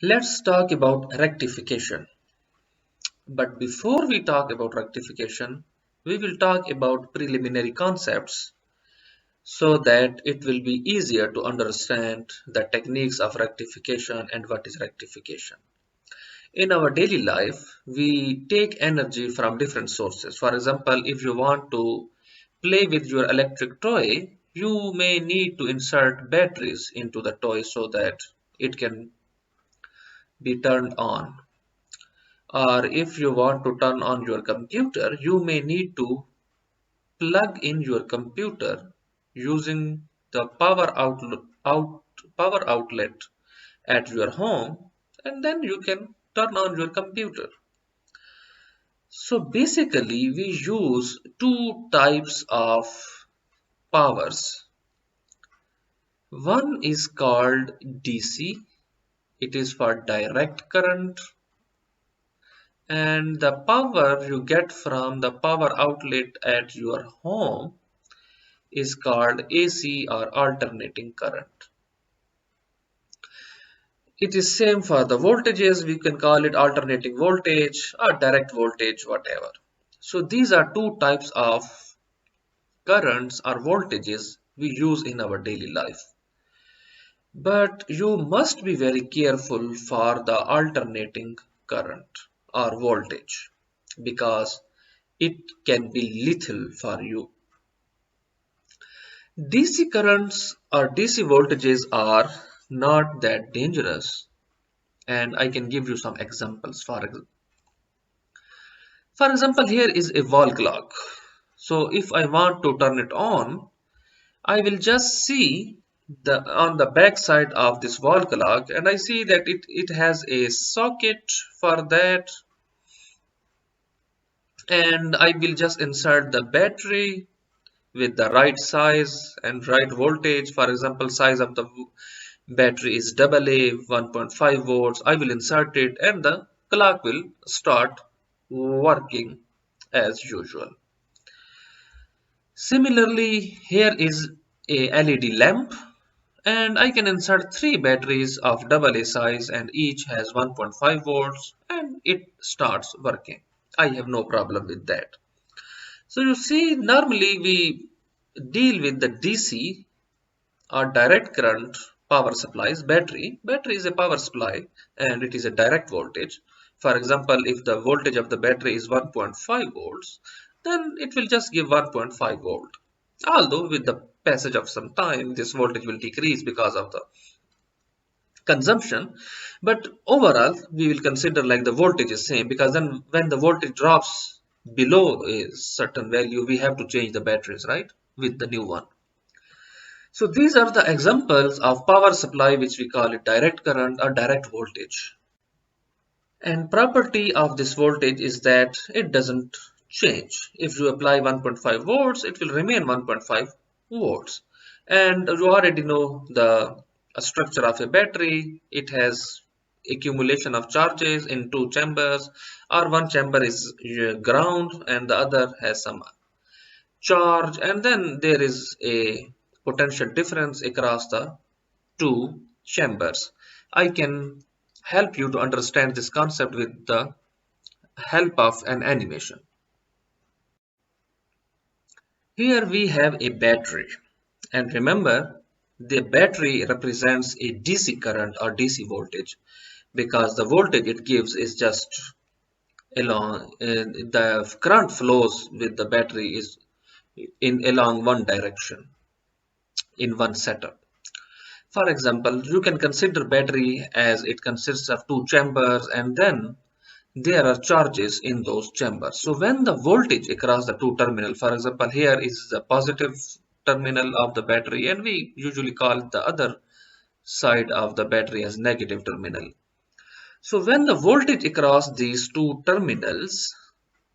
Let's talk about rectification. But before we talk about rectification, we will talk about preliminary concepts so that it will be easier to understand the techniques of rectification and what is rectification. In our daily life, we take energy from different sources. For example, if you want to play with your electric toy, you may need to insert batteries into the toy so that it can be turned on. Or if you want to turn on your computer, you may need to plug in your computer using the power outlet at your home, and then you can turn on your computer. So basically we use two types of powers. One is called DC. It is for direct current, and the power you get from the power outlet at your home is called AC or alternating current. It is same for the voltages. We can call it alternating voltage or direct voltage, whatever. So these are two types of currents or voltages we use in our daily life. But you must be very careful for the alternating current or voltage because it can be lethal for you. DC currents or DC voltages are not that dangerous, and I can give you some examples. For example, here is a wall clock. So if I want to turn it on, I will just see on the back side of this wall clock, and I see that it has a socket for that, and I will just insert the battery with the right size and right voltage. For example, size of the battery is AA 1.5 volts. I will insert it and the clock will start working as usual. Similarly, here is a LED lamp, and I can insert three batteries of AA size and each has 1.5 volts and it starts working. I have no problem with that. So you see, normally we deal with the DC or direct current power supplies. Battery is a power supply and it is a direct voltage. For example, if the voltage of the battery is 1.5 volts, then it will just give 1.5 volt. Although with the passage of some time, this voltage will decrease because of the consumption, but overall we will consider like the voltage is same, because then when the voltage drops below a certain value, we have to change the batteries, right, with the new one. So these are the examples of power supply which we call it direct current or direct voltage. And property of this voltage is that it doesn't change. If you apply 1.5 volts, it will remain 1.5 volts. And you already know the structure of a battery. It has accumulation of charges in two chambers, or one chamber is ground and the other has some charge, and then there is a potential difference across the two chambers. I can help you to understand this concept with the help of an animation. Here we have a battery, and remember, the battery represents a DC current or DC voltage because the voltage it gives is just along the current flows with the battery is in along one direction in one setup. For example, you can consider battery as it consists of two chambers and then there are charges in those chambers. So when the voltage across the two terminal, for example, here is the positive terminal of the battery and we usually call the other side of the battery as negative terminal. So when the voltage across these two terminals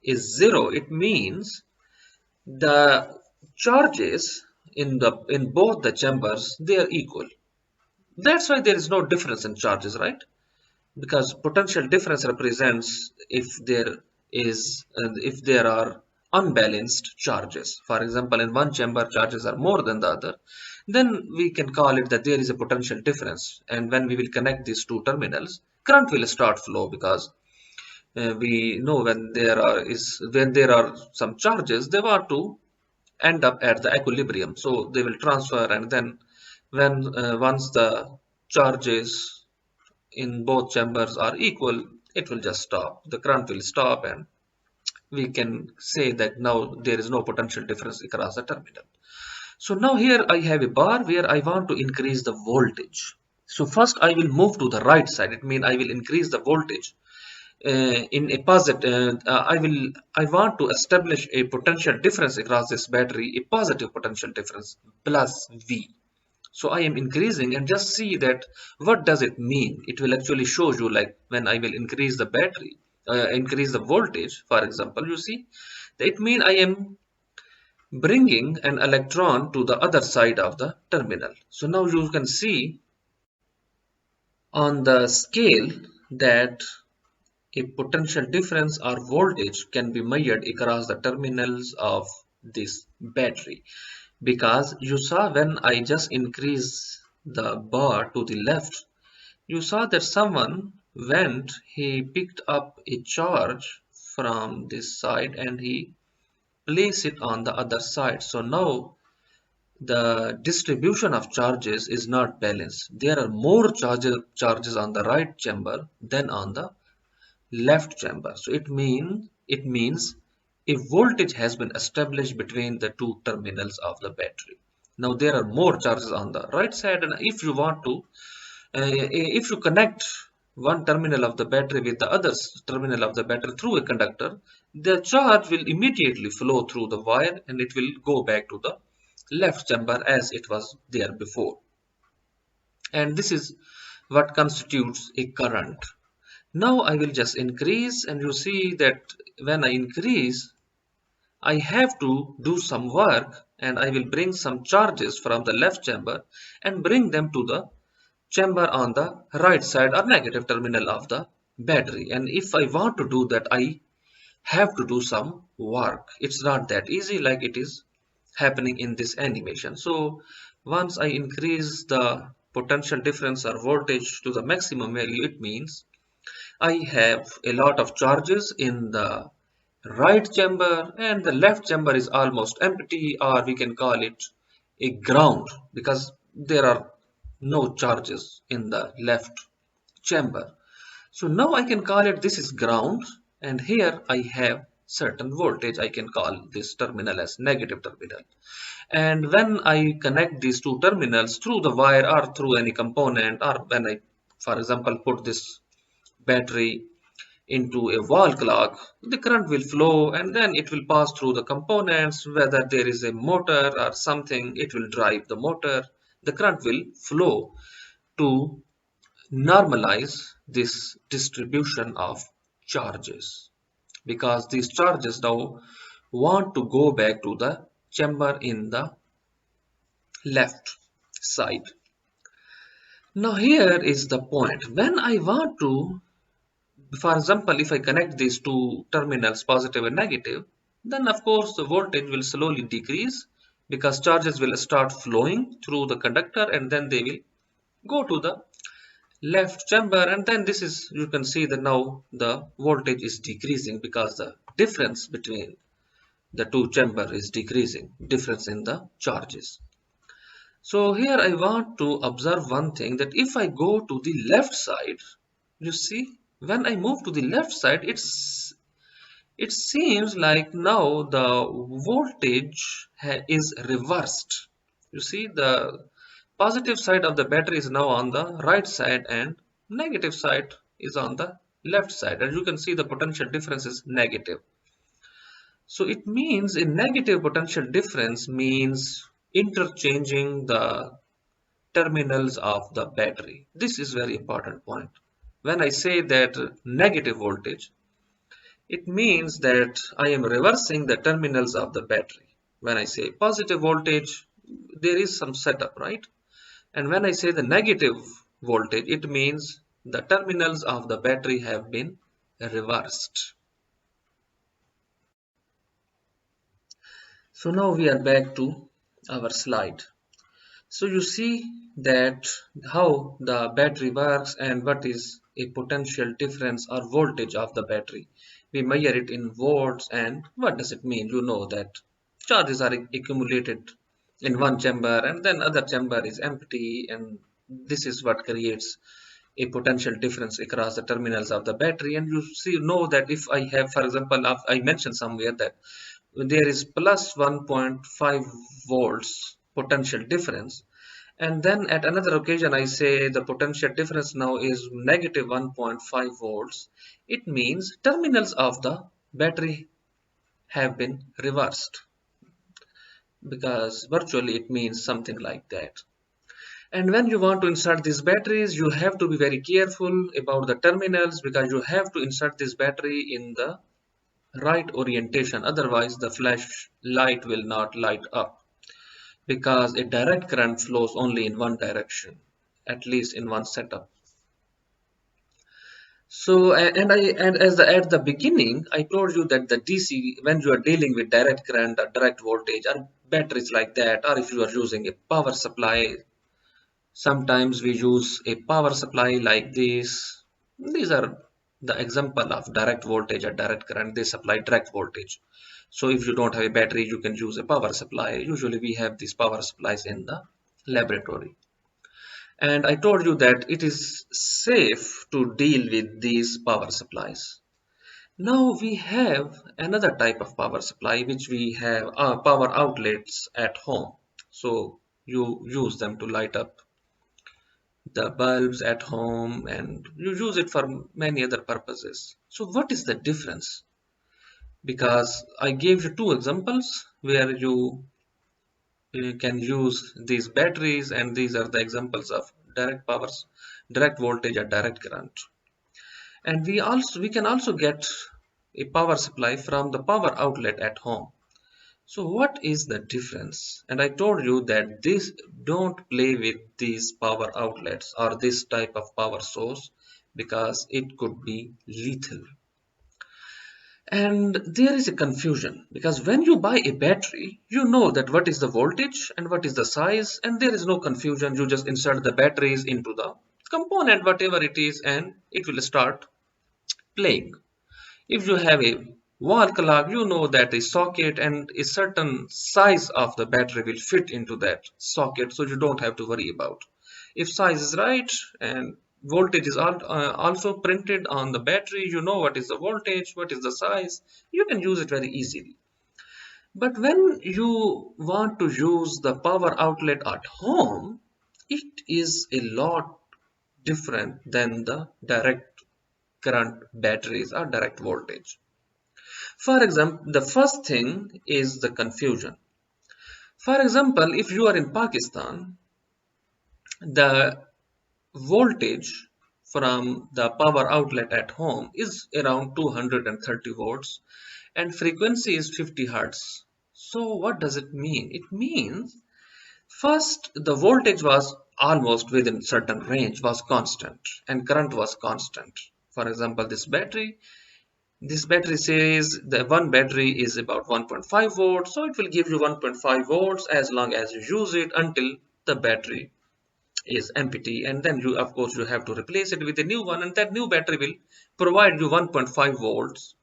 is zero, it means the charges in both the chambers, they are equal. That's why there is no difference in charges, right? Because potential difference represents if there are unbalanced charges. For example, in one chamber charges are more than the other, then we can call it that there is a potential difference. And when we will connect these two terminals, current will start flow, because we know when there are some charges, they want to end up at the equilibrium, so they will transfer, and then once the charges in both chambers are equal, it will just stop. The current will stop, and we can say that now there is no potential difference across the terminal. So now here I have a bar where I want to increase the voltage. So first I will move to the right side. It means I will increase the voltage in a positive. I want to establish a potential difference across this battery, a positive potential difference plus V. So I am increasing, and just see that what does it mean. It will actually show you, like when I will increase the battery, increase the voltage, for example, you see, it means I am bringing an electron to the other side of the terminal. So now you can see on the scale that a potential difference or voltage can be measured across the terminals of this battery, because you saw when I just increase the bar to the left, you saw that someone he picked up a charge from this side and he placed it on the other side. So now the distribution of charges is not balanced. There are more charges on the right chamber than on the left chamber. So it means a voltage has been established between the two terminals of the battery. Now there are more charges on the right side, and if you want to, if you connect one terminal of the battery with the other terminal of the battery through a conductor, the charge will immediately flow through the wire and it will go back to the left chamber as it was there before. And this is what constitutes a current. Now I will just increase, and you see that when I increase, I have to do some work, and I will bring some charges from the left chamber and bring them to the chamber on the right side or negative terminal of the battery. And if I want to do that, I have to do some work. It's not that easy like it is happening in this animation. So once I increase the potential difference or voltage to the maximum value, it means I have a lot of charges in the right chamber, and the left chamber is almost empty, or we can call it a ground, because there are no charges in the left chamber. So now I can call it, this is ground, and here I have certain voltage. I can call this terminal as negative terminal. And when I connect these two terminals through the wire or through any component, or when I, for example, put this battery into a wall clock, the current will flow and then it will pass through the components. Whether there is a motor or something, it will drive the motor. The current will flow to normalize this distribution of charges, because these charges now want to go back to the chamber in the left side. Now here is the point. When I want to, for example, if I connect these two terminals, positive and negative, then of course the voltage will slowly decrease, because charges will start flowing through the conductor and then they will go to the left chamber, and then this is, you can see that now the voltage is decreasing because the difference between the two chamber is decreasing, difference in the charges. So here I want to observe one thing, that if I go to the left side, you see, when I move to the left side, it seems like now the voltage is reversed. You see, the positive side of the battery is now on the right side and negative side is on the left side, and you can see the potential difference is negative. So it means a negative potential difference means interchanging the terminals of the battery. This is very important point. When I say that negative voltage, it means that I am reversing the terminals of the battery. When I say positive voltage, there is some setup, right? And when I say the negative voltage, it means the terminals of the battery have been reversed. So now we are back to our slide. So you see that how the battery works and what is a potential difference or voltage of the battery. We measure it in volts, and what does it mean? You know that charges are accumulated in one chamber and then other chamber is empty, and this is what creates a potential difference across the terminals of the battery. And you see know that if I have, for example, I mentioned somewhere that there is plus 1.5 volts potential difference, and then at another occasion I say the potential difference now is negative 1.5 volts. It means terminals of the battery have been reversed, because virtually it means something like that. And when you want to insert these batteries, you have to be very careful about the terminals, because you have to insert this battery in the right orientation, otherwise the flash light will not light up, because a direct current flows only in one direction, at least in one setup. So at the beginning I told you that the DC, when you are dealing with direct current or direct voltage or batteries like that, or if you are using a power supply, sometimes we use a power supply like this. These are the example of direct voltage or direct current. They supply direct voltage. So if you don't have a battery, you can use a power supply. Usually we have these power supplies in the laboratory. And I told you that it is safe to deal with these power supplies. Now we have another type of power supply, which we have power outlets at home. So you use them to light up the bulbs at home, and you use it for many other purposes. So what is the difference? Because I gave you two examples where you can use these batteries, and these are the examples of direct powers, direct voltage or direct current. And we can also get a power supply from the power outlet at home. So what is the difference? And I told you that this, don't play with these power outlets or this type of power source, because it could be lethal. And there is a confusion, because when you buy a battery, you know that what is the voltage and what is the size, and there is no confusion. You just insert the batteries into the component, whatever it is, and it will start playing. If you have a wall clock, you know that a socket and a certain size of the battery will fit into that socket, so you don't have to worry about. If size is right and voltage is also printed on the battery, you know what is the voltage, what is the size, you can use it very easily. But when you want to use the power outlet at home, it is a lot different than the direct current batteries or direct voltage. For example, the first thing is the confusion. For example, if you are in Pakistan, the voltage from the power outlet at home is around 230 volts and frequency is 50 hertz. So what does it mean? It means first the voltage was almost within certain range, was constant, and current was constant. For example, this battery says the one battery is about 1.5 volts, so it will give you 1.5 volts as long as you use it until the battery is empty, and then you, of course, you have to replace it with a new one, and that new battery will provide you 1.5 volts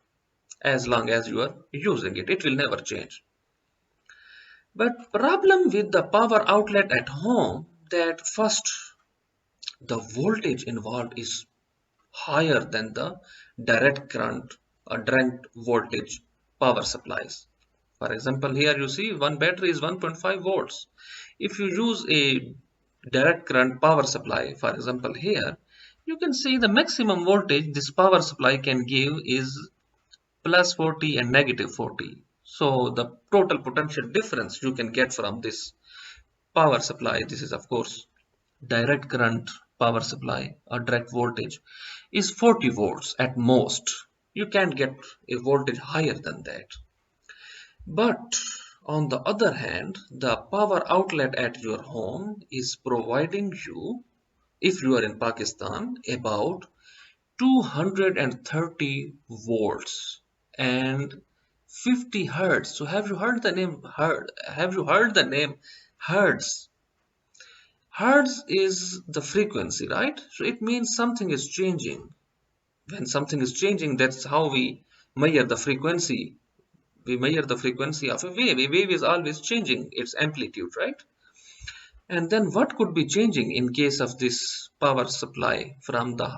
as long as you are using it. It will never change. But problem with the power outlet at home, that first the voltage involved is higher than the direct current or direct voltage power supplies. For example, here you see one battery is 1.5 volts. If you use a direct current power supply, for example here, you can see the maximum voltage this power supply can give is plus 40 and negative 40. So the total potential difference you can get from this power supply, this is of course direct current power supply or direct voltage, is 40 volts at most. You can't get a voltage higher than that. But on the other hand, the power outlet at your home is providing you, if you are in Pakistan, about 230 volts and 50 hertz. So have you heard the name hertz? Hertz is the frequency, right? So it means something is changing. When something is changing, that's how we measure the frequency. We measure the frequency of a wave. A wave is always changing its amplitude, right? And then what could be changing in case of this power supply from the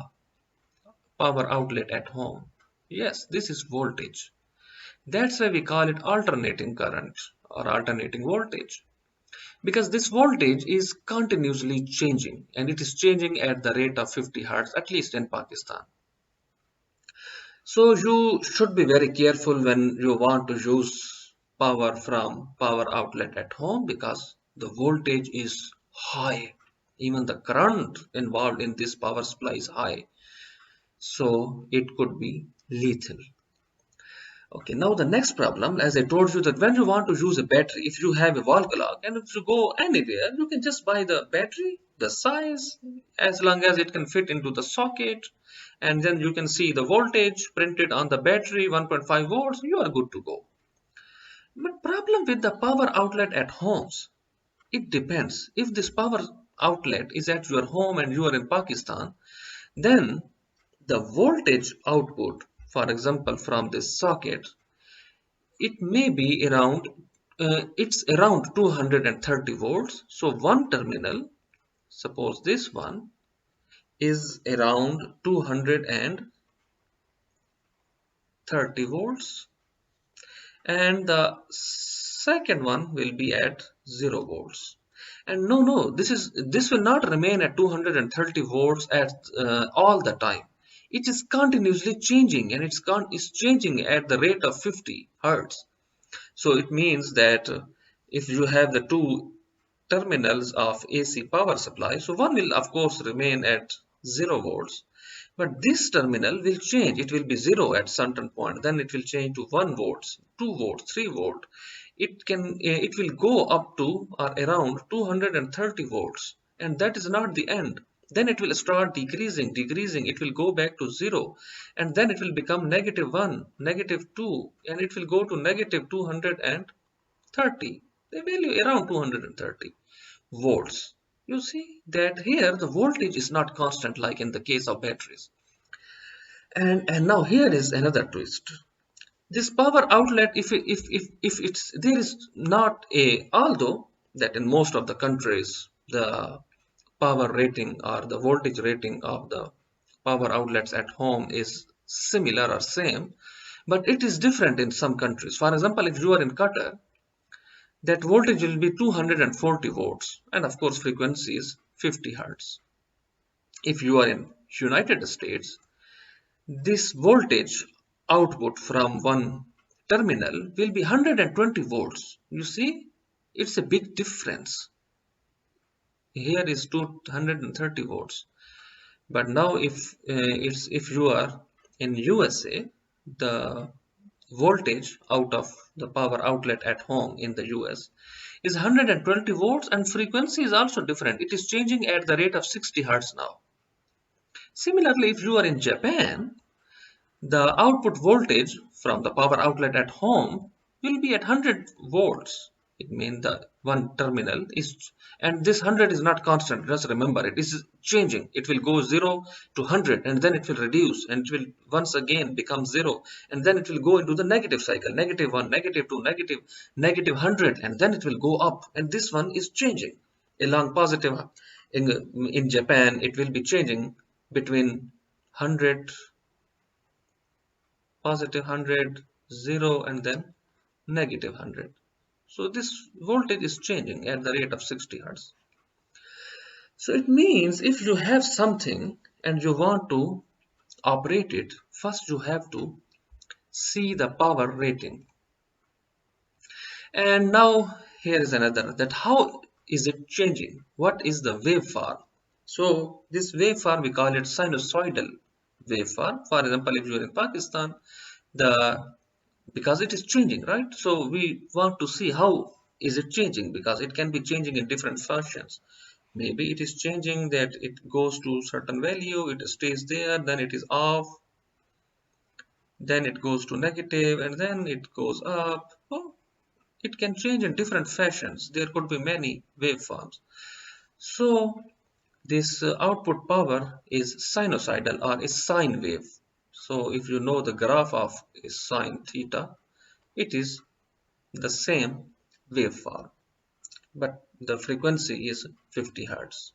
power outlet at home? Yes, this is voltage. That's why we call it alternating current or alternating voltage. Because this voltage is continuously changing and it is changing at the rate of 50 Hertz, at least in Pakistan. So you should be very careful when you want to use power from power outlet at home because the voltage is high. Even the current involved in this power supply is high. So it could be lethal. Okay, now the next problem, as I told you that when you want to use a battery, if you have a wall clock and if you go anywhere, you can just buy the battery, the size, as long as it can fit into the socket, and then you can see the voltage printed on the battery, 1.5 volts, you are good to go. But problem with the power outlet at homes, it depends. If this power outlet is at your home and you are in Pakistan, then the voltage output, for example, from this socket, it may be around it's around 230 volts. So one terminal, suppose this one, is around 230 volts, and the second one will be at 0 volts. And no, this will not remain at 230 volts at all the time. It is continuously changing, and it's changing at the rate of 50 hertz. So it means that if you have the two terminals of AC power supply, so one will of course remain at 0 volts, but this terminal will change. It will be 0 at certain point, then it will change to 1 volts, 2 volts, 3 volt. It will go up to or around 230 volts, and that is not the end. Then it will start decreasing, it will go back to 0, and then it will become -1, -2, and it will go to -230, the value around 230 volts. You see that here the voltage is not constant like in the case of batteries. And now here is another twist. This power outlet, if it's there is not a, although that in most of the countries the power rating or the voltage rating of the power outlets at home is similar or same, but it is different in some countries. For example, if you are in Qatar, that voltage will be 240 volts, and of course frequency is 50 hertz. If you are in United States, this voltage output from one terminal will be 120 volts. You see, it's a big difference. Here is 230 volts. But now if you are in USA, the voltage out of the power outlet at home in the US is 120 volts, and frequency is also different. It is changing at the rate of 60 hertz now. Similarly, if you are in Japan, the output voltage from the power outlet at home will be at 100 volts. It means the one terminal is, and this 100 is not constant. Just remember, it is changing. It will go 0 to 100, and then it will reduce, and it will once again become 0, and then it will go into the negative cycle, -1, -2, negative 100, and then it will go up. And this one is changing along positive. In Japan, it will be changing between 100, positive 100, 0, and then -100. So this voltage is changing at the rate of 60 hertz. So it means if you have something and you want to operate it, first you have to see the power rating. And now here is another, that how is it changing? What is the waveform? So this waveform, we call it sinusoidal waveform. For example, if you are in Pakistan, because it is changing, right? So we want to see how is it changing, because it can be changing in different functions. Maybe it is changing that it goes to certain value, it stays there, then it is off, then it goes to negative, and then it goes up. Oh, it can change in different fashions. There could be many waveforms. So this output power is sinusoidal or a sine wave. So if you know the graph of sine theta, it is the same waveform, but the frequency is 50 Hertz.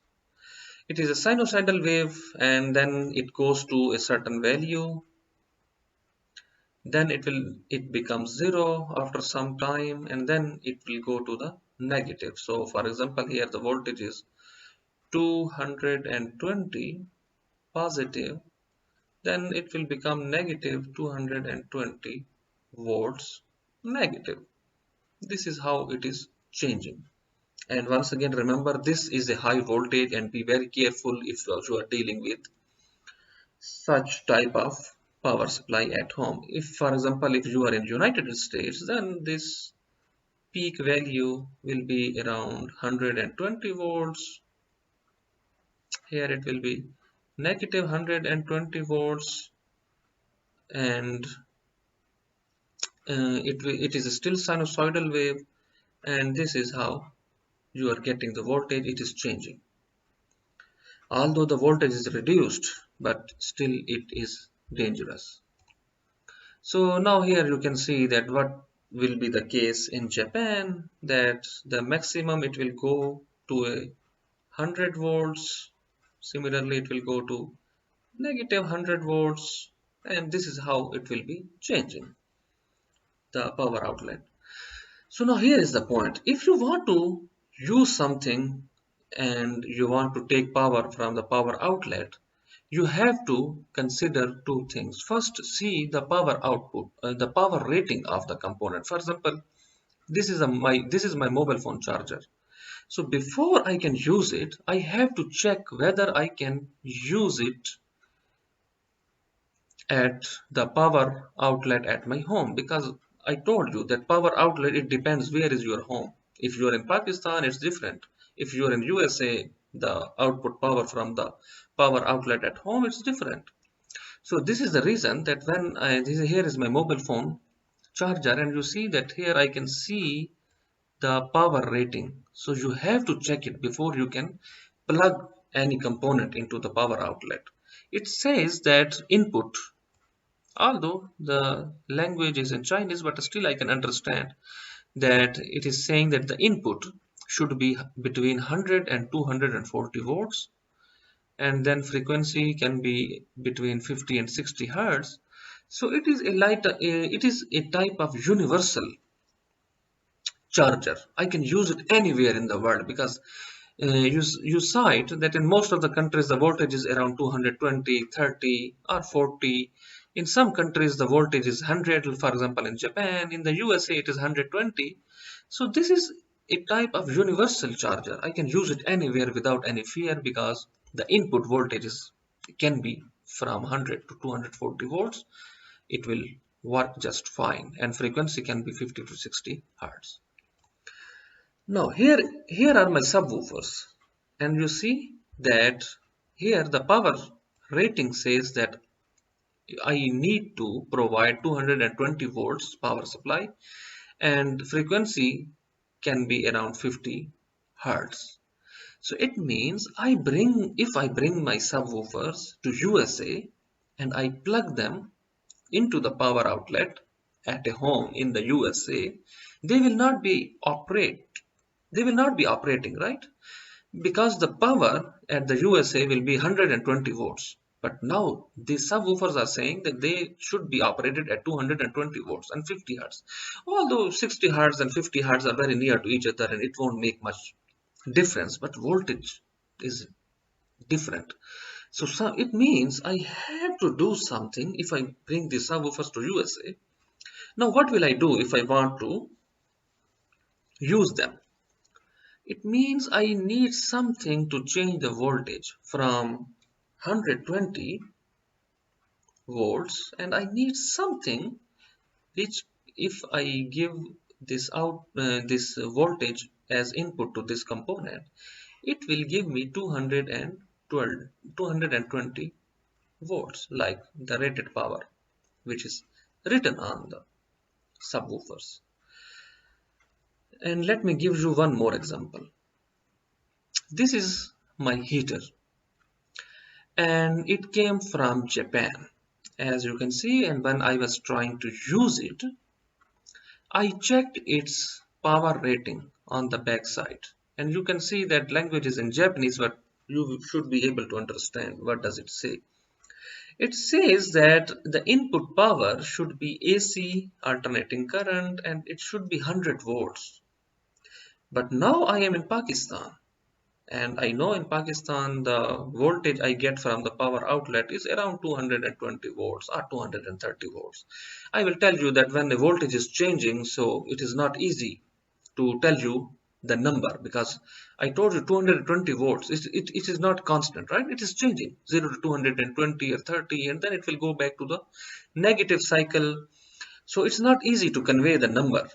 It is a sinusoidal wave, and then it goes to a certain value, then it becomes zero after some time, and then it will go to the negative. So for example, here the voltage is 220 positive, then it will become negative 220 volts negative. This is how it is changing. And once again, remember, this is a high voltage, and be very careful if you are dealing with such type of power supply at home. If for example, if you are in United States, then this peak value will be around 120 volts. Here it will be negative 120 volts, and it is still sinusoidal wave, and this is how you are getting the voltage. It is changing, although the voltage is reduced, but still it is dangerous. So now here you can see that what will be the case in Japan, that the maximum it will go to 100 volts. Similarly, it will go to negative 100 volts, and this is how it will be changing the power outlet. So now here is the point. If you want to use something and you want to take power from the power outlet, you have to consider two things. First, see the power output, the power rating of the component. For example, this is my mobile phone charger. So before I can use it, I have to check whether I can use it at the power outlet at my home, because I told you that power outlet, it depends where is your home. If you are in Pakistan, it's different. If you are in USA, the output power from the power outlet at home, it's different. So this is the reason that here is my mobile phone charger, and you see that here I can see the power rating. So you have to check it before you can plug any component into the power outlet. It says that input, although the language is in Chinese, but still I can understand that it is saying that the input should be between 100 and 240 volts, and then frequency can be between 50 and 60 hertz. So it is a type of universal charger. I can use it anywhere in the world, because you cite that in most of the countries the voltage is around 220, 30 or 40. In some countries the voltage is 100, for example in Japan. In the USA it is 120. So this is a type of universal charger. I can use it anywhere without any fear, because the input voltage can be from 100 to 240 volts. It will work just fine, and frequency can be 50 to 60 hertz. Now here are my subwoofers, and you see that here the power rating says that I need to provide 220 volts power supply, and frequency can be around 50 hertz. So it means if I bring my subwoofers to USA and I plug them into the power outlet at a home in the USA, they will not be operating, right? Because the power at the USA will be 120 volts. But now these subwoofers are saying that they should be operated at 220 volts and 50 hertz. Although 60 hertz and 50 hertz are very near to each other and it won't make much difference, but voltage is different. So it means I have to do something if I bring these subwoofers to USA. Now what will I do if I want to use them? It means I need something to change the voltage from 120 volts, and I need something which, if I give this voltage as input to this component, it will give me 220 volts, like the rated power which is written on the subwoofers. And let me give you one more example. This is my heater, and it came from Japan, as you can see. And when I was trying to use it, I checked its power rating on the back side, and you can see that language is in Japanese, but you should be able to understand what does it say. It says that the input power should be AC alternating current, and it should be 100 volts. But now I am in Pakistan, and I know in Pakistan the voltage I get from the power outlet is around 220 volts or 230 volts. I will tell you that when the voltage is changing, so it is not easy to tell you the number, because I told you 220 volts. It is not constant, right? It is changing 0 to 220 or 30, and then it will go back to the negative cycle. So it's not easy to convey the number.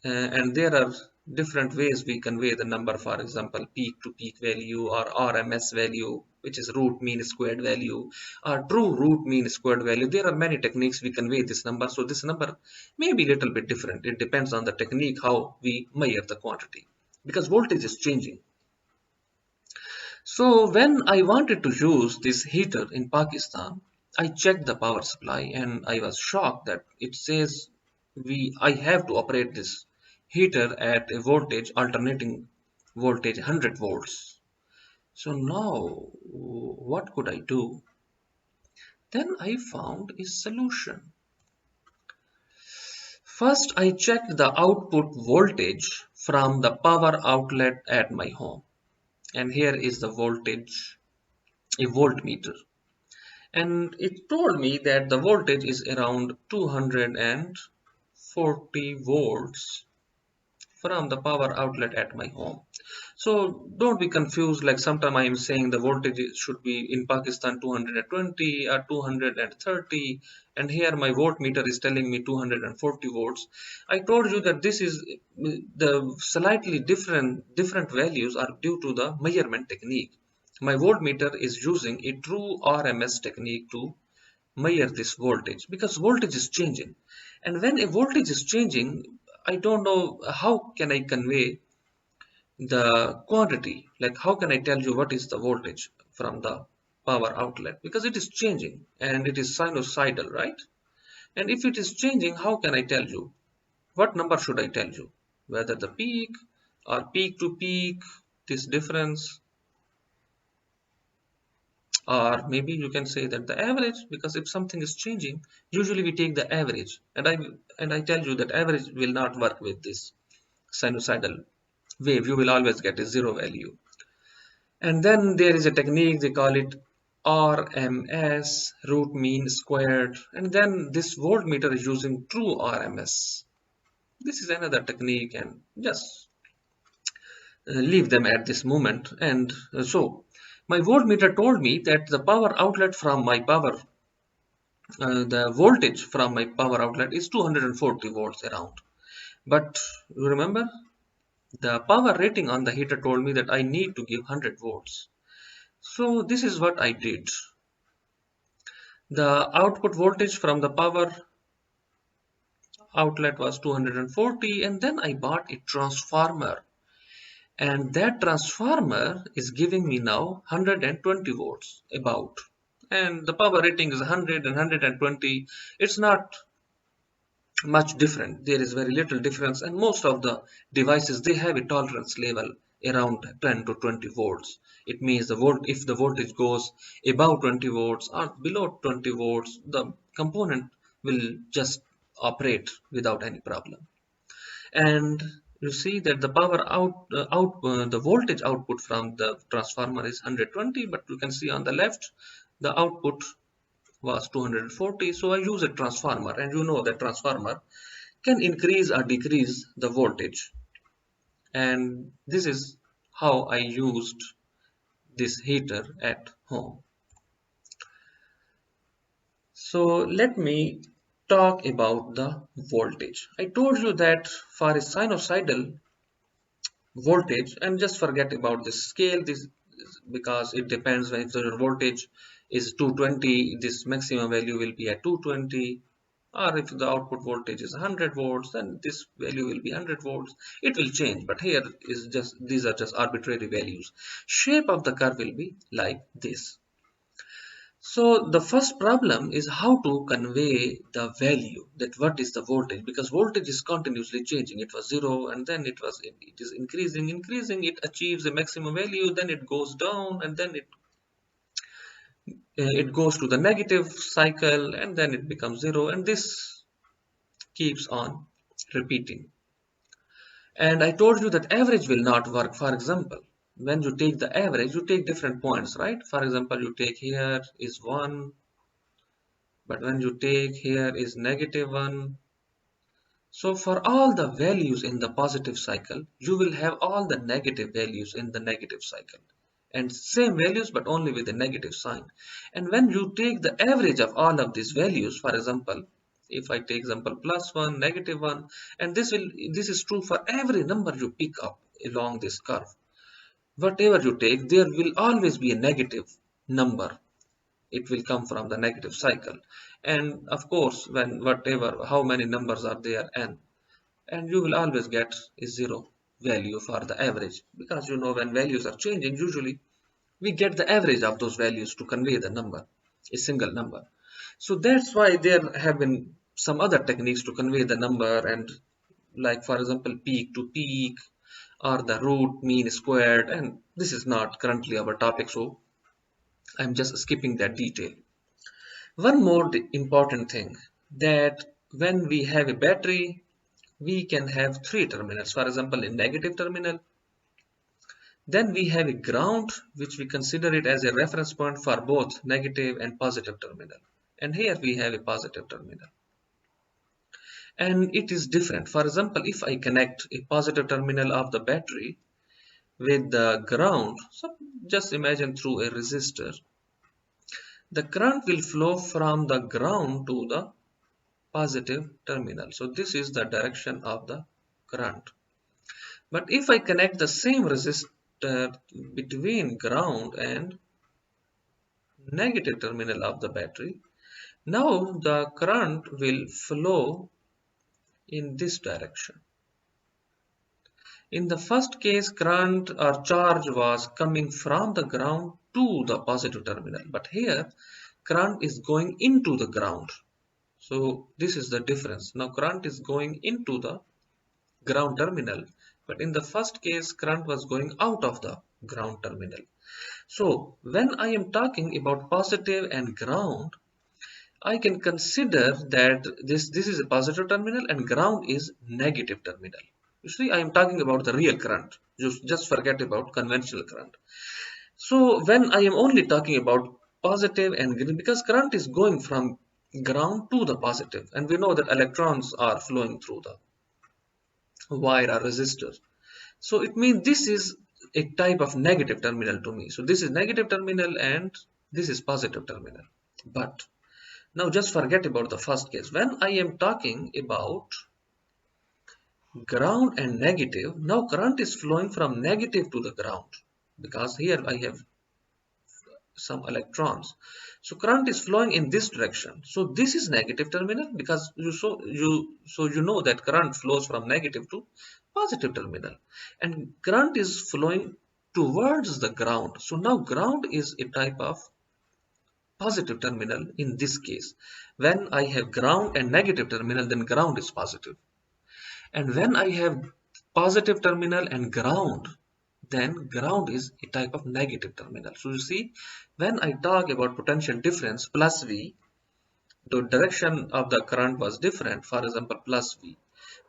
And there are different ways we convey the number. For example, peak to peak value, or RMS value, which is root mean squared value, or true root mean squared value. There are many techniques we convey this number. So this number may be a little bit different. It depends on the technique how we measure the quantity, because voltage is changing. So when I wanted to use this heater in Pakistan, I checked the power supply, and I was shocked that it says I have to operate this heater at a voltage, alternating voltage 100 volts. So now what could I do? Then I found a solution. First, I checked the output voltage from the power outlet at my home. And here is the voltage, a voltmeter. And it told me that the voltage is around 240 volts from the power outlet at my home. So don't be confused, like sometimes I am saying the voltage should be in Pakistan 220 or 230, and here my voltmeter is telling me 240 volts. I told you that this is the slightly different values are due to the measurement technique. My voltmeter is using a true RMS technique to measure this voltage, because voltage is changing. And when a voltage is changing, I don't know how can I convey the quantity, like how can I tell you what is the voltage from the power outlet, because it is changing and it is sinusoidal, right? And if it is changing, how can I tell you what number should I tell you, whether the peak or peak to peak, this difference, or maybe you can say that the average, because if something is changing, usually we take the average, and I tell you that average will not work with this sinusoidal wave. You will always get a zero value. And then there is a technique, they call it RMS, root mean squared, and then this voltmeter is using true RMS. This is another technique, and just leave them at this moment. And so my voltmeter told me that the power outlet from my power, the voltage from my power outlet is 240 volts around. But you remember, the power rating on the heater told me that I need to give 100 volts. So this is what I did. The output voltage from the power outlet was 240, and then I bought a transformer, and that transformer is giving me now 120 volts about, and the power rating is 100 and 120. It's not much different. There is very little difference, and most of the devices, they have a tolerance level around 10 to 20 volts. It means if the voltage goes above 20 volts or below 20 volts, the component will just operate without any problem. And you see that the the voltage output from the transformer is 120, but you can see on the left the output was 240. So I use a transformer, and you know that transformer can increase or decrease the voltage. And this is how I used this heater at home. So let me talk about the voltage. I told you that for a sinusoidal voltage, and just forget about this scale, this because it depends. When if the voltage is 220, this maximum value will be at 220, or if the output voltage is 100 volts, then this value will be 100 volts. It will change, but here is just, these are just arbitrary values. Shape of the curve will be like this. So the first problem is how to convey the value, that what is the voltage, because voltage is continuously changing. It was 0 and then it is increasing, it achieves a maximum value, then it goes down, and then it goes to the negative cycle, and then it becomes 0, and this keeps on repeating. And I told you that average will not work. For example, when you take the average, you take different points, right? For example, you take here is 1, but when you take here is -1. So for all the values in the positive cycle, you will have all the negative values in the negative cycle, and same values but only with a negative sign. And when you take the average of all of these values, for example, if I take example +1, -1, and this is true for every number you pick up along this curve. Whatever you take, there will always be a negative number. It will come from the negative cycle. And of course, when how many numbers are there, n, and you will always get a 0 value for the average, because you know when values are changing, usually we get the average of those values to convey the number, a single number. So that's why there have been some other techniques to convey the number, and like for example peak to peak, or the root mean squared, and this is not currently our topic, so I'm just skipping that detail. One more important thing, that when we have a battery, we can have three terminals. For example, a negative terminal. Then we have a ground, which we consider it as a reference point for both negative and positive terminal. And here we have a positive terminal. And it is different. For example, if I connect a positive terminal of the battery with the ground, so just imagine through a resistor, the current will flow from the ground to the positive terminal. So this is the direction of the current. But if I connect the same resistor between ground and negative terminal of the battery, now the current will flow in this direction. In the first case, current or charge was coming from the ground to the positive terminal, but here current is going into the ground. So this is the difference. Now current is going into the ground terminal, but in the first case current was going out of the ground terminal. So when I am talking about positive and ground, I can consider that this is a positive terminal and ground is negative terminal. You see, I am talking about the real current. Just forget about conventional current. So when I am only talking about positive and green, because current is going from ground to the positive, and we know that electrons are flowing through the wire or resistor. So it means this is a type of negative terminal to me. So this is negative terminal and this is positive terminal. But now just forget about the first case. When I am talking about ground and negative, now current is flowing from negative to the ground, because here I have some electrons. So current is flowing in this direction. So this is negative terminal, because you know that current flows from negative to positive terminal, and current is flowing towards the ground. So now ground is a type of positive terminal in this case. When I have ground and negative terminal, then ground is positive. And when I have positive terminal and ground, then ground is a type of negative terminal. So you see, when I talk about potential difference plus V, the direction of the current was different, for example plus V.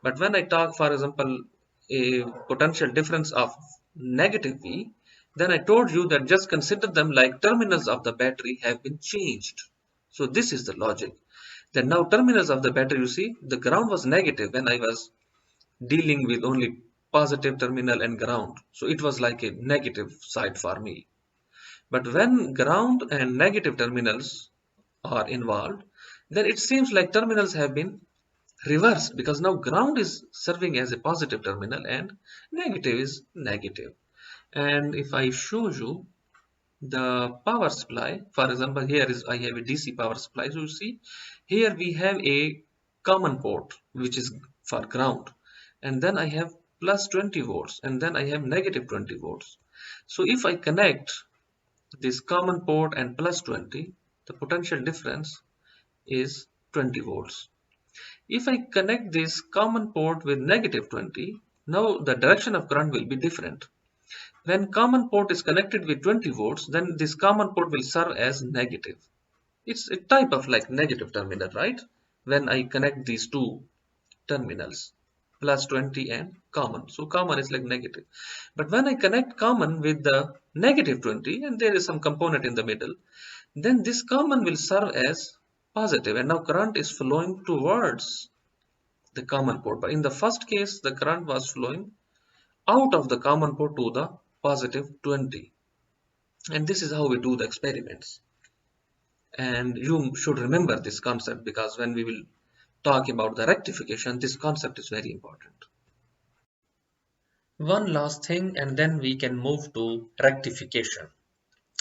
But when I talk, for example, a potential difference of negative V, then I told you that just consider them like terminals of the battery have been changed. So this is the logic. Then now terminals of the battery, you see, the ground was negative when I was dealing with only positive terminal and ground. So it was like a negative side for me. But when ground and negative terminals are involved, then it seems like terminals have been reversed, because now ground is serving as a positive terminal and negative is negative. And if I show you the power supply, for example, here is I have a DC power supply. So you see, here we have a common port which is for ground, and then I have plus 20 volts, and then I have negative 20 volts. So if I connect this common port and plus 20, the potential difference is 20 volts. If I connect this common port with negative 20, now the direction of current will be different. When common port is connected with 20 volts, then this common port will serve as negative. It's a type of like negative terminal, right? When I connect these two terminals, plus 20 and common. So common is like negative. But when I connect common with the negative 20 and there is some component in the middle, then this common will serve as positive, and now current is flowing towards the common port. But in the first case, the current was flowing out of the common port to the positive 20. And this is how we do the experiments. And you should remember this concept, because when we will talk about the rectification, this concept is very important. One last thing, and then we can move to rectification.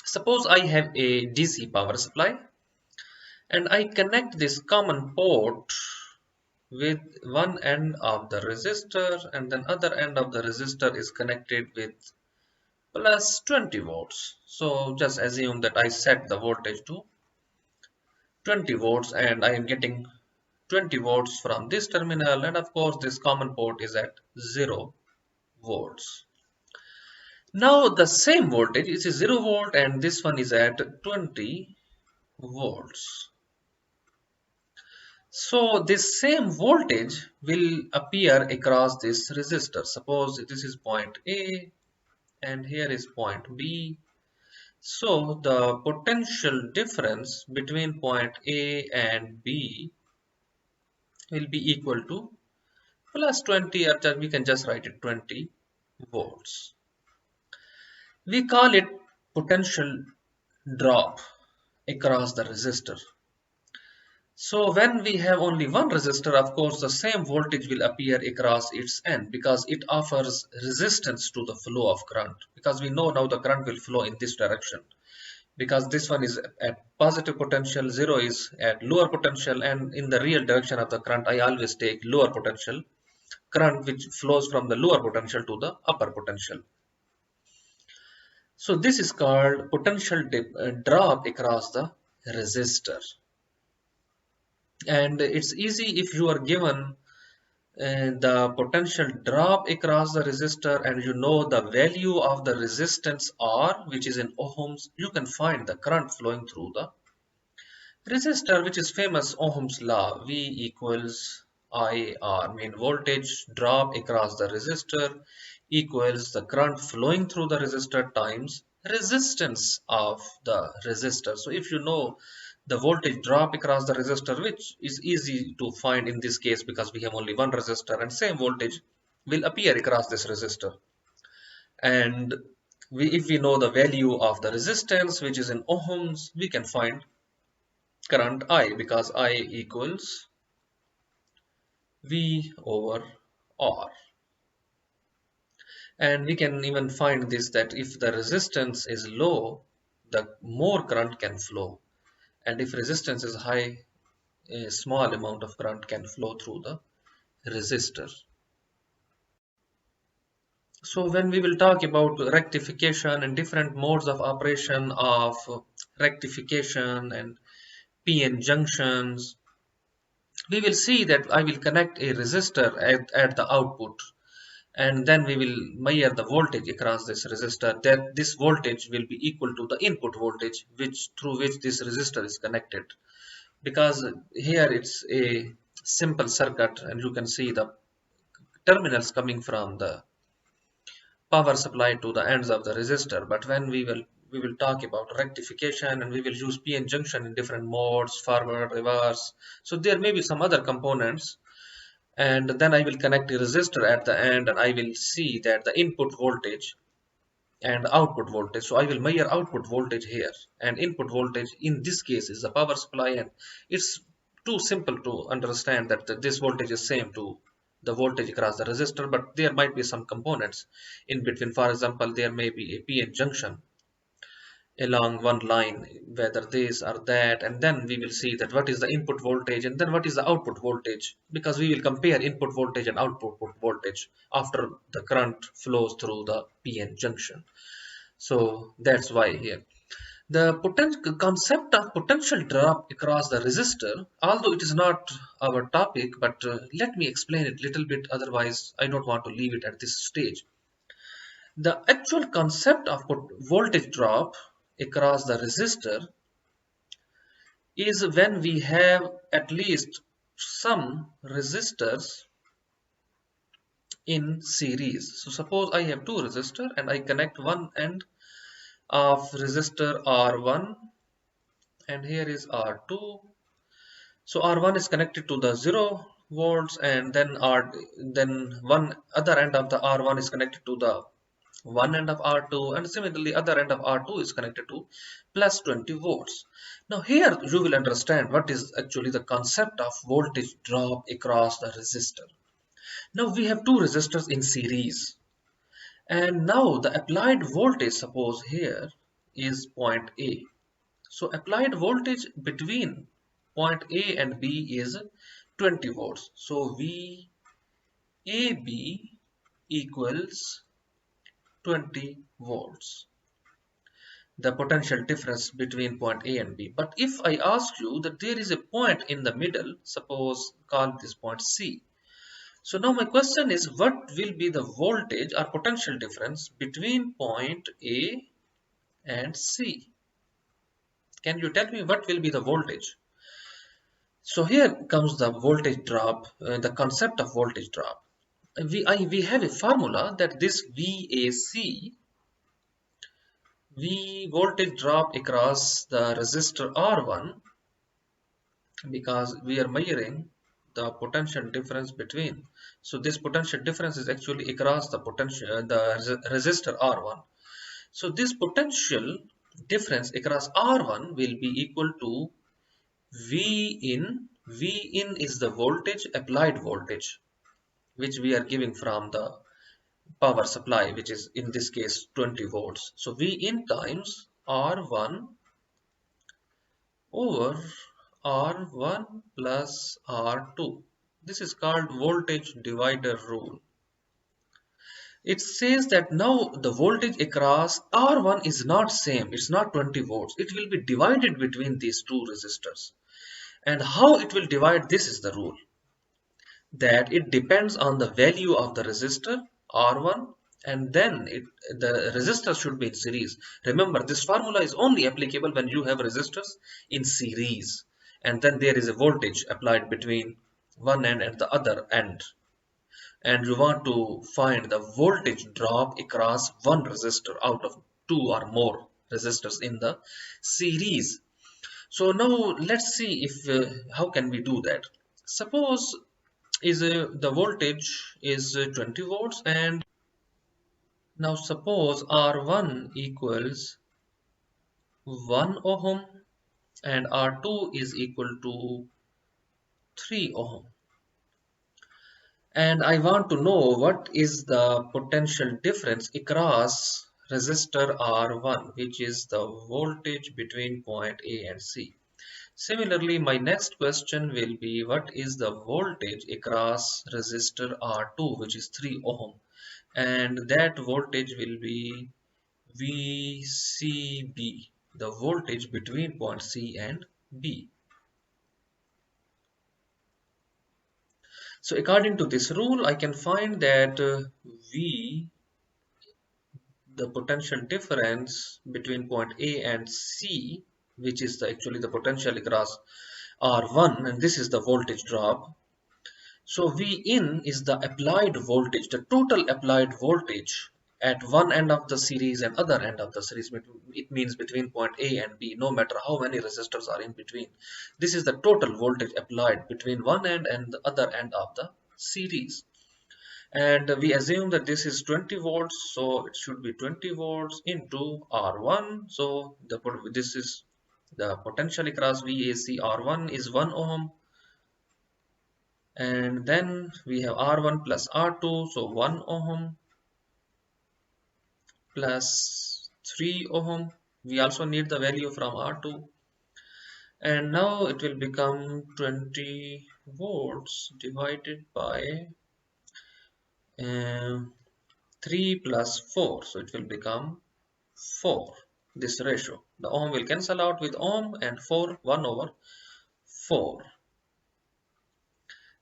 Suppose I have a DC power supply and I connect this common port with one end of the resistor, and then other end of the resistor is connected with plus 20 volts. So just assume that I set the voltage to 20 volts and I am getting 20 volts from this terminal, and of course this common port is at 0 volts. Now the same voltage is 0 volt and this one is at 20 volts. So this same voltage will appear across this resistor. Suppose this is point A and here is point B. So the potential difference between point A and B will be equal to plus 20, or we can just write it 20 volts. We call it potential drop across the resistor. So when we have only one resistor, of course the same voltage will appear across its end, because it offers resistance to the flow of current, because we know now the current will flow in this direction, because this one is at positive potential, 0 is at lower potential, and in the real direction of the current I always take lower potential current, which flows from the lower potential to the upper potential. So this is called potential drop across the resistor. And it's easy if you are given the potential drop across the resistor and you know the value of the resistance R, which is in ohms, you can find the current flowing through the resistor, which is famous Ohm's law, V equals IR, mean voltage drop across the resistor equals the current flowing through the resistor times resistance of the resistor. So if you know the voltage drop across the resistor, which is easy to find in this case because we have only one resistor, and same voltage will appear across this resistor. And if we know the value of the resistance, which is in ohms, we can find current I, because I equals V over R. And we can even find this, that if the resistance is low, the more current can flow, and if resistance is high, a small amount of current can flow through the resistor. So when we will talk about rectification and different modes of operation of rectification and PN junctions, we will see that I will connect a resistor at the output, and then we will measure the voltage across this resistor, that this voltage will be equal to the input voltage through which this resistor is connected, because here it's a simple circuit and you can see the terminals coming from the power supply to the ends of the resistor. But when we will talk about rectification, and we will use PN junction in different modes, forward, reverse, so there may be some other components, and then I will connect a resistor at the end and I will see that the input voltage and output voltage. So I will measure output voltage here, and input voltage in this case is the power supply, and it's too simple to understand that this voltage is same to the voltage across the resistor, but there might be some components in between. For example, there may be a PN junction along one line, whether this or that, and then we will see that what is the input voltage and then what is the output voltage, because we will compare input voltage and output voltage after the current flows through the PN junction. So that's why here. The concept of potential drop across the resistor, although it is not our topic, but let me explain it a little bit, otherwise I don't want to leave it at this stage. The actual concept of voltage drop across the resistor is when we have at least some resistors in series. So suppose I have two resistors and I connect one end of resistor R1 and here is R2. So R1 is connected to the 0 volts and then one other end of the R1 is connected to the one end of R2 and similarly other end of R2 is connected to plus 20 volts. Now here you will understand what is actually the concept of voltage drop across the resistor. Now we have two resistors in series and now the applied voltage, suppose here, is point A. So applied voltage between point A and B is 20 volts. So VAB equals 20 volts, the potential difference between point A and B. But if I ask you that there is a point in the middle, suppose call this point C. So now my question is, what will be the voltage or potential difference between point A and C? Can you tell me what will be the voltage? So here comes the voltage drop, the concept of voltage drop. We have a formula that this VAC, V voltage drop across the resistor R1, because we are measuring the potential difference between. So this potential difference is actually across the potential, the resistor R1. So this potential difference across R1 will be equal to V in. V in is the voltage, applied voltage, which we are giving from the power supply, which is in this case 20 volts. So V in times R1 over R1 plus R2. This is called voltage divider rule. It says that now the voltage across R1 is not same. It's not 20 volts. It will be divided between these two resistors. And how it will divide, this is the rule. That it depends on the value of the resistor R1 and then the resistor should be in series. Remember, this formula is only applicable when you have resistors in series and then there is a voltage applied between one end and the other end, and you want to find the voltage drop across one resistor out of two or more resistors in the series. So now let's see if how can we do that. Suppose is the voltage is 20 volts, and now suppose R1 equals 1 ohm and R2 is equal to 3 ohm, and I want to know what is the potential difference across resistor R1, which is the voltage between point A and C. Similarly, my next question will be, what is the voltage across resistor R2, which is 3 ohm, and that voltage will be VCB, the voltage between point C and B. So according to this rule, I can find that V, the potential difference between point A and C, which is actually the potential across R1, and this is the voltage drop. So V in is the applied voltage, the total applied voltage at one end of the series and other end of the series. It means between point A and B, no matter how many resistors are in between. This is the total voltage applied between one end and the other end of the series. And we assume that this is 20 volts, so it should be 20 volts into R1. So this is the potential across VAC R1 is 1 ohm. And then we have R1 plus R2, so 1 ohm plus 3 ohm. We also need the value from R2, and now it will become 20 volts divided by um, 3 plus 4, so it will become 4, this ratio. The ohm will cancel out with ohm, and 4 1 over 4,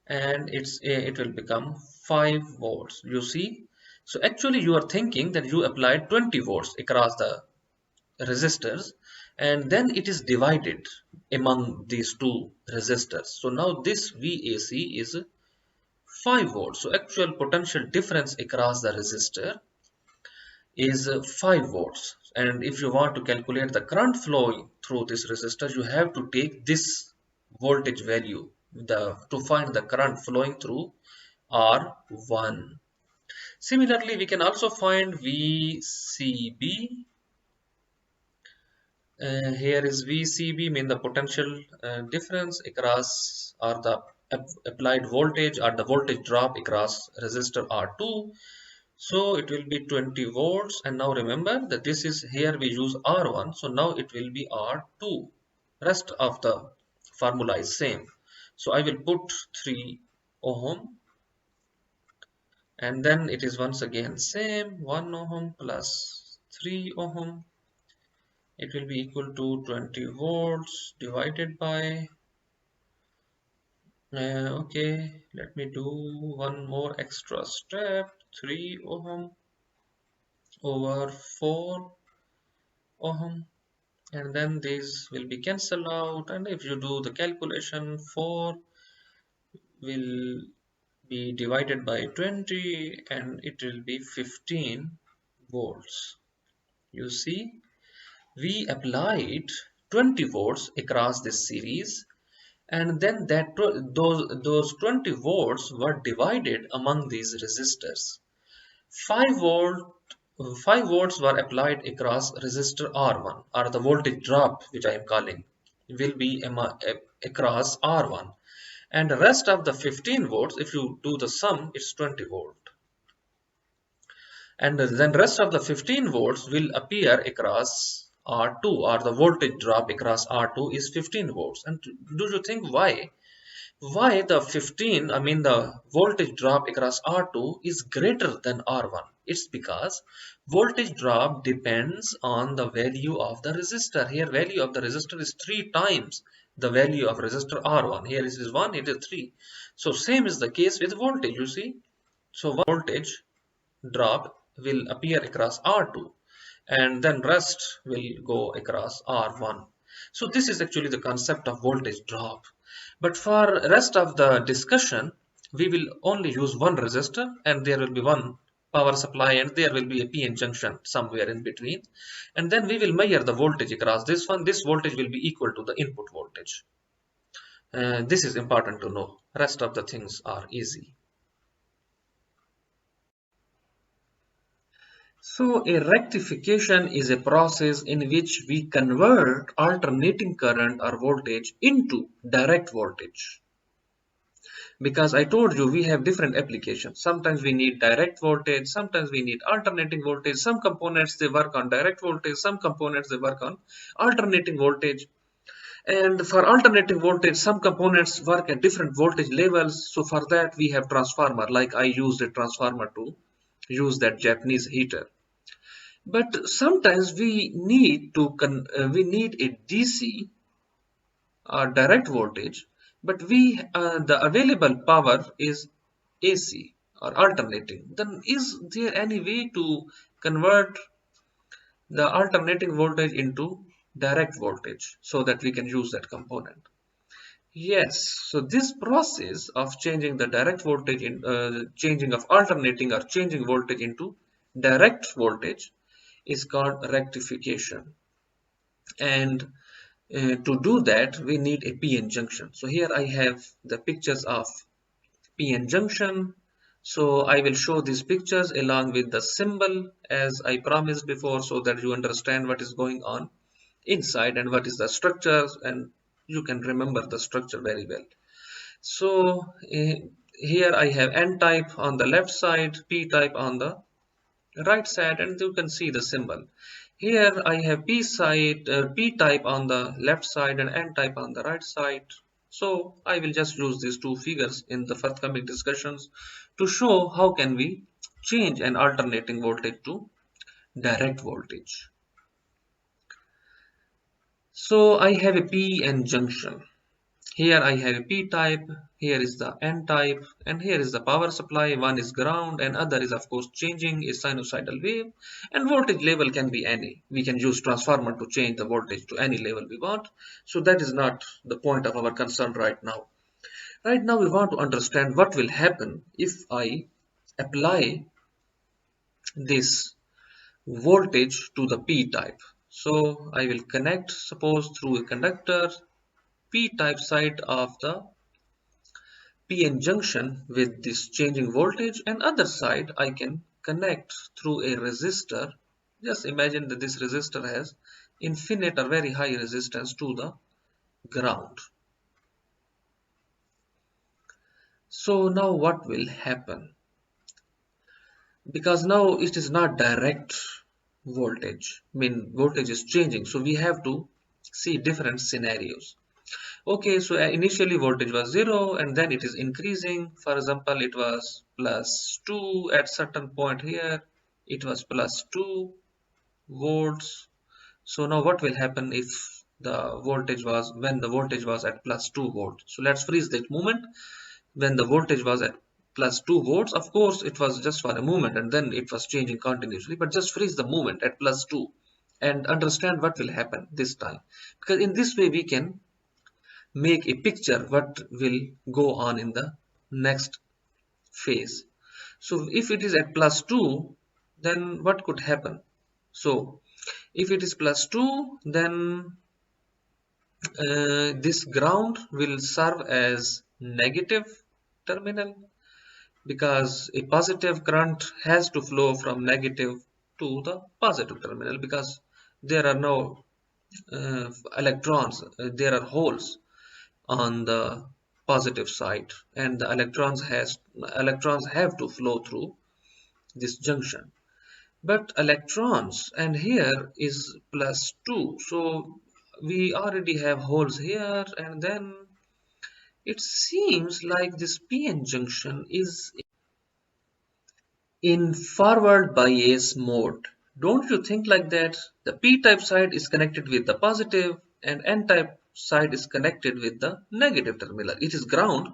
and it will become 5 volts, you see. So actually you are thinking that you applied 20 volts across the resistors, and then it is divided among these two resistors. So now this VAC is 5 volts. So actual potential difference across the resistor is 5 volts. And if you want to calculate the current flowing through this resistor, you have to take this voltage value to find the current flowing through R1. Similarly, we can also find VCB. Here is VCB, mean the potential difference across, or the applied voltage, or the voltage drop across resistor R2. So it will be 20 volts, and now remember that this is, here we use R1, so now it will be R2. Rest of the formula is same. So I will put 3 ohm, and then it is once again same, 1 ohm plus 3 ohm. It will be equal to 20 volts divided by, okay, let me do one more extra step, 3 ohm over 4 ohm, and then these will be cancelled out, and if you do the calculation, 4 will be divided by 20, and it will be 15 volts. You see, we applied 20 volts across this series, and then those 20 volts were divided among these resistors. 5 volt 5 volts were applied across resistor R1, or the voltage drop which I am calling will be across R1, and the rest of the 15 volts, if you do the sum, it's 20 volt, and then rest of the 15 volts will appear across R2, or the voltage drop across R2 is 15 volts. And do you think why the 15, I mean the voltage drop across R2 is greater than R1? It's because voltage drop depends on the value of the resistor. Here value of the resistor is 3 times the value of resistor R1. Here it is 1, it is 3. So same is the case with voltage, you see. So voltage drop will appear across R2, and then rest will go across R1. So this is actually the concept of voltage drop. But for rest of the discussion, we will only use one resistor, and there will be one power supply, and there will be a PN junction somewhere in between, and then we will measure the voltage across this one. This voltage will be equal to the input voltage. This is important to know. Rest of the things are easy. So a rectification is a process in which we convert alternating current or voltage into direct voltage. Because I told you we have different applications. Sometimes we need direct voltage, sometimes we need alternating voltage. Some components they work on direct voltage, some components they work on alternating voltage. And for alternating voltage, some components work at different voltage levels. So for that we have transformer, like I used a transformer to use that Japanese heater. But sometimes we need a DC or direct voltage, but the available power is AC or alternating. Then is there any way to convert the alternating voltage into direct voltage so that we can use that component? Yes, so this process of changing the direct voltage changing of alternating or changing voltage into direct voltage is called rectification. And to do that, we need a PN junction. So here I have the pictures of PN junction. So I will show these pictures along with the symbol as I promised before, so that you understand what is going on inside and what is the structure, and you can remember the structure very well. So here I have N type on the left side, P type on the right side, and you can see the symbol. Here I have P type on the left side and N type on the right side. So I will just use these two figures in the forthcoming discussions to show how can we change an alternating voltage to direct voltage. So I have a PN junction. Here I have a P type, here is the N type, and here is the power supply. One is ground and other is of course changing a sinusoidal wave, and voltage level can be any. We can use transformer to change the voltage to any level we want. So that is not the point of our concern right now. Right now we want to understand what will happen if I apply this voltage to the P type. So I will connect, suppose through a conductor, P type side of the PN junction with this changing voltage, and other side I can connect through a resistor. Just imagine that this resistor has infinite or very high resistance to the ground. So now what will happen? Because now it is not direct voltage, I mean voltage is changing, so we have to see different scenarios. Okay, so initially voltage was 0 and then it is increasing. For example, it was plus 2 at certain point here. It was plus 2 volts. So now what will happen if when the voltage was at plus 2 volts? So let's freeze that moment. When the voltage was at plus 2 volts, of course it was just for a moment and then it was changing continuously, but just freeze the moment at plus 2 and understand what will happen this time. Because in this way we can make a picture what will go on in the next phase. So if it is at plus 2, then what could happen? So if it is plus 2, then this ground will serve as negative terminal, because a positive current has to flow from negative to the positive terminal, because there are no electrons, there are holes on the positive side, and the electrons have to flow through this junction. But electrons, and here is plus 2, so we already have holes here, and then it seems like this PN junction is in forward bias mode. Don't you think like that? The p-type side is connected with the positive and n-type side is connected with the negative terminal. It is ground,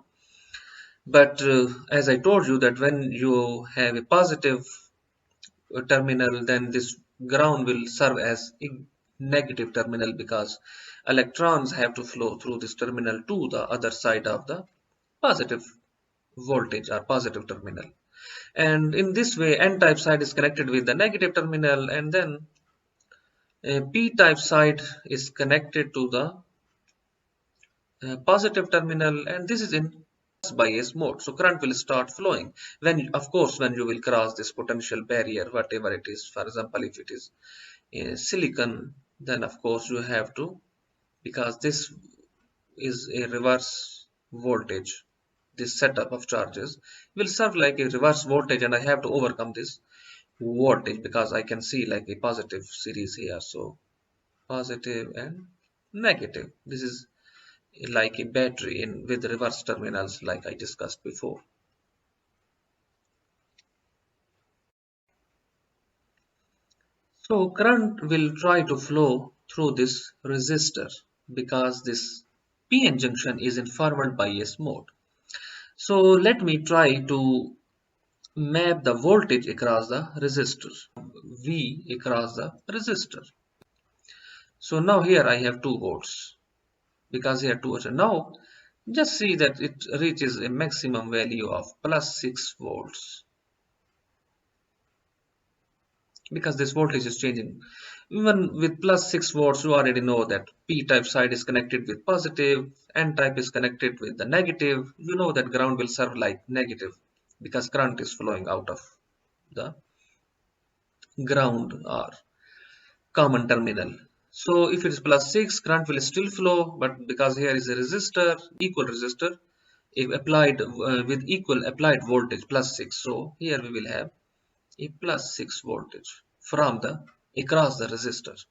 but as I told you that when you have a positive terminal, then this ground will serve as a negative terminal, because electrons have to flow through this terminal to the other side of the positive voltage or positive terminal. And in this way n-type side is connected with the negative terminal, and then p-type side is connected to the positive terminal, and this is in bias mode. So current will start flowing when, of course, when you will cross this potential barrier, whatever it is. For example, if it is silicon, then of course you have to, because this is a reverse voltage, this setup of charges will serve like a reverse voltage, and I have to overcome this voltage because I can see like a positive series here. So positive and negative. This is like a battery in with reverse terminals like I discussed before. So current will try to flow through this resistor because this PN junction is in forward bias mode. So let me try to map the voltage across the resistor, V across the resistor. So now here I have 2 volts, because here 2 volts. Now just see that it reaches a maximum value of plus 6 volts, because this voltage is changing. Even with plus 6 volts, you already know that p-type side is connected with positive, n-type is connected with the negative. You know that ground will serve like negative because current is flowing out of the ground or common terminal. So if it is plus 6, current will still flow, but because here is a resistor, equal resistor, if applied with equal applied voltage plus 6, so here we will have a plus 6 voltage from the across the resistor.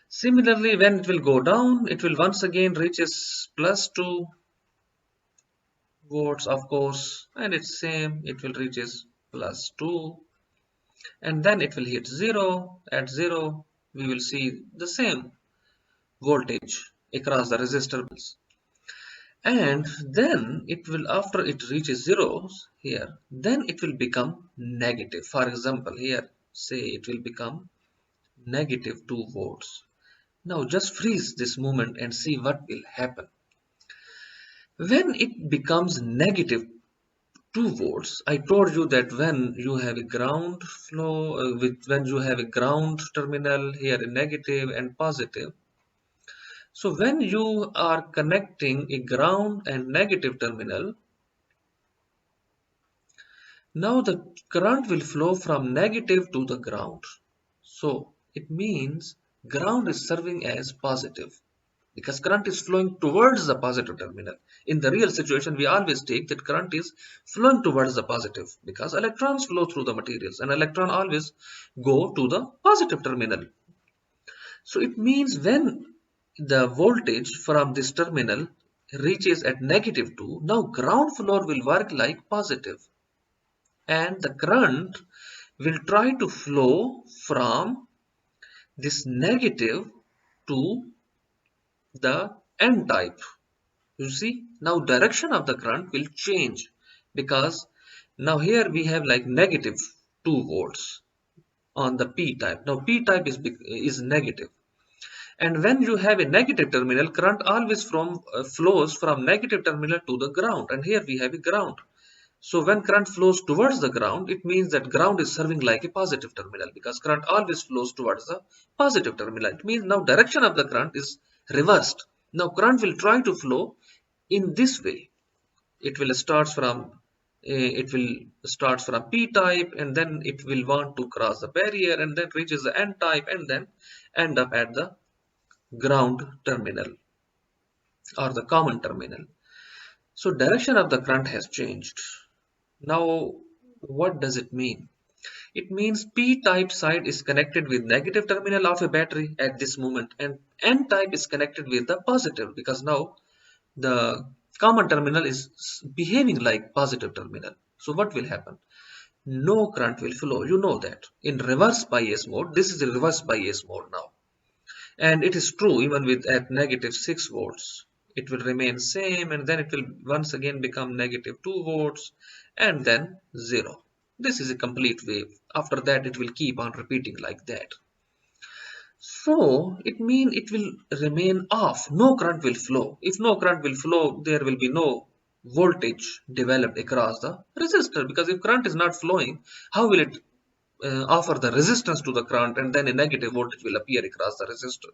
Similarly, when it will go down, it will once again reaches plus 2 volts, of course, and it's same, it will reaches plus 2, and then it will hit 0. At 0, we will see the same voltage across the resistor, and then it will, after it reaches zeros here, then it will become negative. For example, here say it will become negative 2 volts. Now just freeze this moment and see what will happen. When it becomes negative 2 volts, I told you that when you have a ground flow, when you have a ground terminal here, a negative and positive. So when you are connecting a ground and negative terminal, now the current will flow from negative to the ground. So it means ground is serving as positive, because current is flowing towards the positive terminal. In the real situation, we always take that current is flowing towards the positive, because electrons flow through the materials and electron always go to the positive terminal. So it means when the voltage from this terminal reaches at negative 2, now ground flow will work like positive, and the current will try to flow from this negative to the N type. You see, now direction of the current will change, because now here we have like negative 2 volts on the P type. Now P type is negative, and when you have a negative terminal, current always flows from negative terminal to the ground, and here we have a ground. So when current flows towards the ground, it means that ground is serving like a positive terminal, because current always flows towards the positive terminal. It means now direction of the current is reversed. Now current will try to flow in this way. It will start from P type, and then it will want to cross the barrier, and then reaches the N type, and then end up at the ground terminal or the common terminal. So direction of the current has changed. Now, what does it mean? It means P-type side is connected with negative terminal of a battery at this moment, and N-type is connected with the positive, because now the common terminal is behaving like positive terminal. So what will happen? No current will flow. You know that. In reverse bias mode, this is the reverse bias mode now. And it is true even with at negative 6 volts. It will remain same, and then it will once again become negative 2 volts, and then 0. This is a complete wave. After that, it will keep on repeating like that. So it means it will remain off. No current will flow. If no current will flow, there will be no voltage developed across the resistor, because if current is not flowing, how will it offer the resistance to the current, and then a negative voltage will appear across the resistor.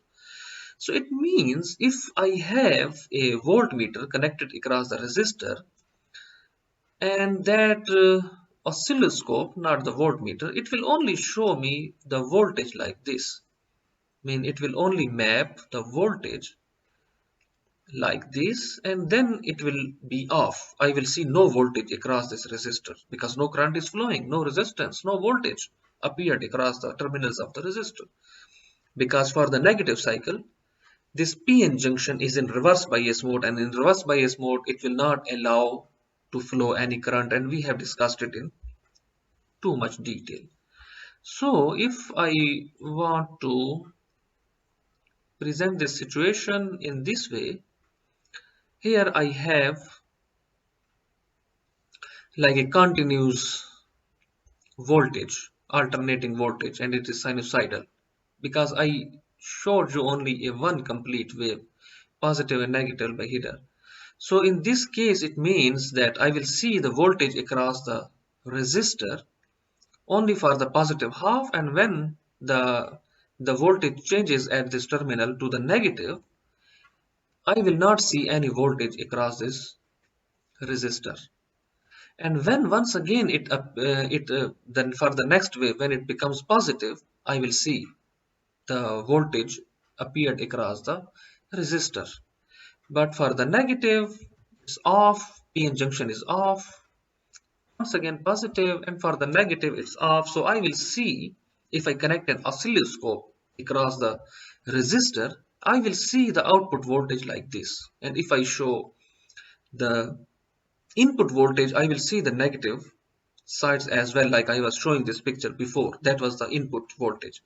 So it means if I have a voltmeter connected across the resistor, and that oscilloscope, not the voltmeter, it will only show me the voltage like this. I mean, it will only map the voltage like this, and then it will be off. I will see no voltage across this resistor, because no current is flowing, no resistance, no voltage appeared across the terminals of the resistor. Because for the negative cycle, this PN junction is in reverse bias mode, and in reverse bias mode, it will not allow to flow any current, and we have discussed it in too much detail. So if I want to present this situation in this way, here I have like a continuous voltage, alternating voltage, and it is sinusoidal, because I showed you only a one complete wave, positive and negative by here. So in this case, it means that I will see the voltage across the resistor only for the positive half, and when the voltage changes at this terminal to the negative, I will not see any voltage across this resistor. And when once again then for the next wave, when it becomes positive, I will see the voltage appeared across the resistor. But for the negative, it's off, PN junction is off, once again positive, and for the negative it's off. So I will see if I connect an oscilloscope across the resistor, I will see the output voltage like this. And if I show the input voltage, I will see the negative sides as well, like I was showing this picture before. That was the input voltage.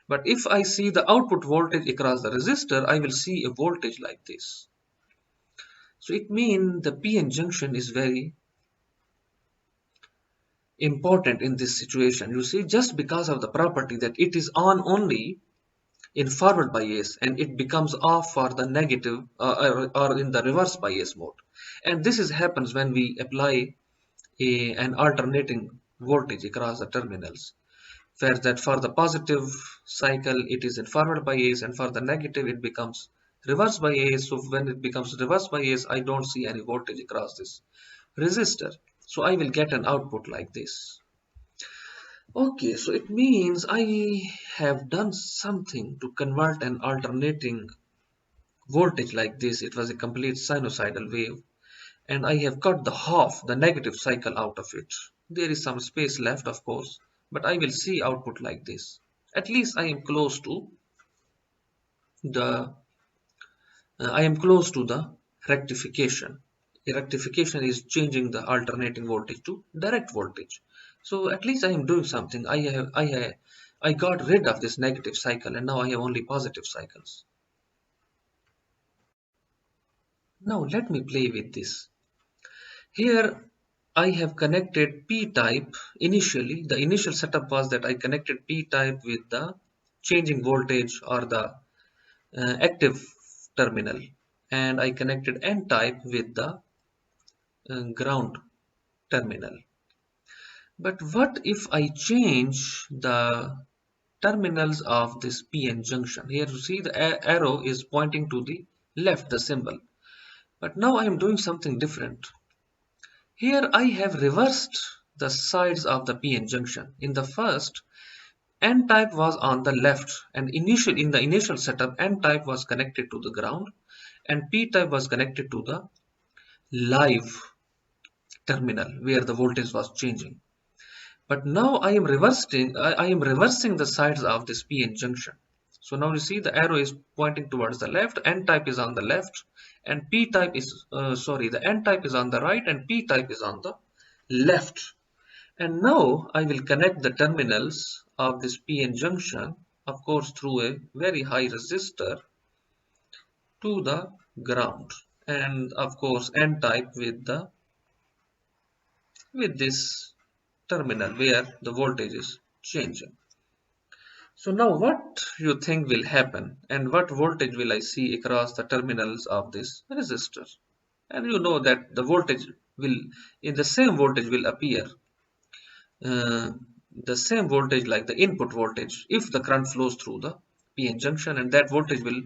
But if I see the output voltage across the resistor, I will see a voltage like this. So it means the PN junction is very important in this situation. You see, just because of the property that it is on only in forward bias and it becomes off for the negative or in the reverse bias mode. And this happens when we apply an alternating voltage across the terminals, where that for the positive cycle it is in forward bias and for the negative it becomes reverse bias. So when it becomes reverse bias, I don't see any voltage across this resistor. So I will get an output like this. Okay, so it means I have done something to convert an alternating voltage like this. It was a complete sinusoidal wave, and I have cut the half, the negative cycle out of it. There is some space left, of course, but I will see output like this. At least I am close to the rectification. A rectification is changing the alternating voltage to direct voltage. So at least I am doing something. I got rid of this negative cycle and now I have only positive cycles. Now let me play with this. Here I have connected P-type initially. The initial setup was that I connected P-type with the changing voltage or the active terminal, and I connected N-type with the ground terminal. But what if I change the terminals of this PN junction? Here you see the arrow is pointing to the left, the symbol. But now I am doing something different. Here I have reversed the sides of the PN junction. In the first, N-type was on the left, and in the initial setup, N-type was connected to the ground and P-type was connected to the live terminal where the voltage was changing. But now I am reversing the sides of this PN junction. So now you see the arrow is pointing towards the left, N-type is on the left, and P-type is the N-type is on the right and P-type is on the left. And now I will connect the terminals of this PN junction, of course through a very high resistor, to the ground, and of course N-type with this terminal where the voltage is changing. So now what you think will happen and what voltage will I see across the terminals of this resistor? And you know that the voltage will, in the same voltage will appear the same voltage like the input voltage if the current flows through the PN junction, and that voltage will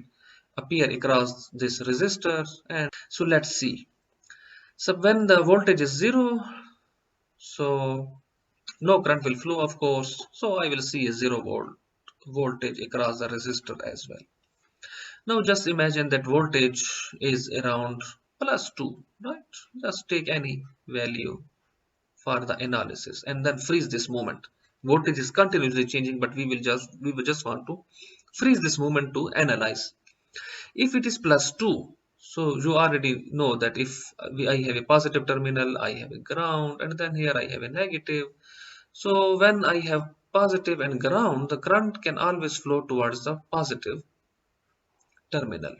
appear across this resistor. And so let's see. So when the voltage is 0, so no current will flow, of course, so I will see a 0 voltage across the resistor as well. Now just imagine that voltage is around +2, right? Just take any value for the analysis and then freeze this moment. Voltage is continuously changing, but we will just want to freeze this moment to analyze. If it is +2, so you already know that if I have a positive terminal, I have a ground, and then here I have a negative. So when I have positive and ground, the current can always flow towards the positive terminal.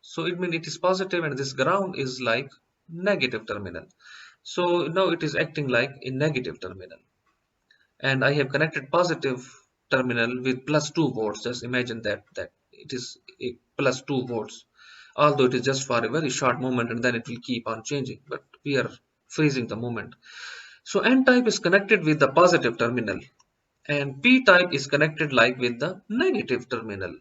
So it means it is positive and this ground is like negative terminal. So now it is acting like a negative terminal. And I have connected positive terminal with +2 volts. Just imagine that it is a +2 volts. Although it is just for a very short moment and then it will keep on changing. But we are freezing the moment. So N-type is connected with the positive terminal and P-type is connected like with the negative terminal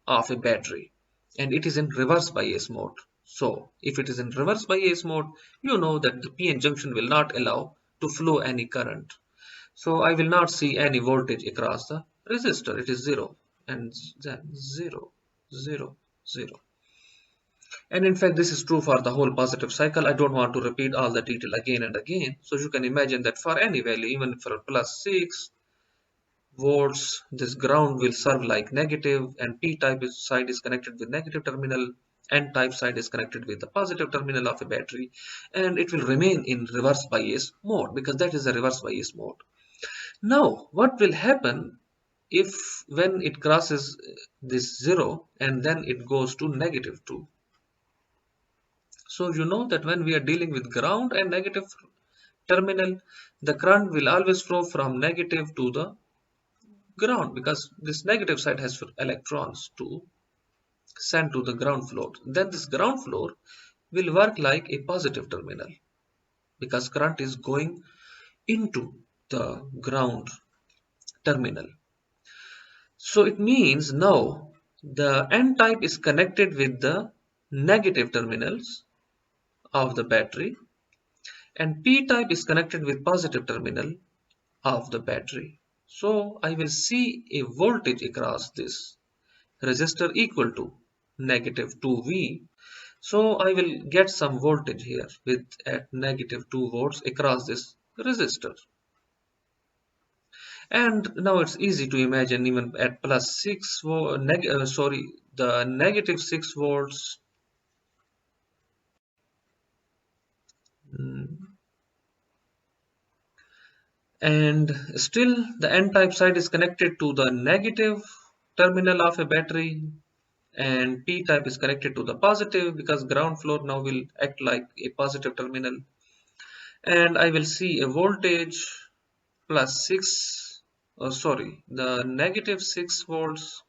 of a battery, and it is in reverse bias mode. So if it is in reverse bias mode, you know that the PN junction will not allow to flow any current. So I will not see any voltage across the resistor. It is 0 and then 0, 0, 0. And in fact, this is true for the whole positive cycle. I don't want to repeat all the detail again and again. So you can imagine that for any value, even for +6, volts, this ground will serve like negative, and p-type side is connected with negative terminal, n-type side is connected with the positive terminal of a battery, and it will remain in reverse bias mode because that is a reverse bias mode. Now what will happen if when it crosses this 0 and then it goes to -2? So you know that when we are dealing with ground and negative terminal, the current will always flow from negative to the ground because this negative side has electrons to send to the ground floor. Then this ground floor will work like a positive terminal because current is going into the ground terminal. So it means now the n-type is connected with the negative terminals of the battery, and p-type is connected with positive terminal of the battery. So I will see a voltage across this resistor equal to -2V. So I will get some voltage here with at -2 volts across this resistor. And now it's easy to imagine even at plus 6 volt, the -6 volts. mm, and still the n-type side is connected to the negative terminal of a battery, and p-type is connected to the positive because ground floor now will act like a positive terminal, and I will see a voltage plus 6, oh sorry, the -6 volts,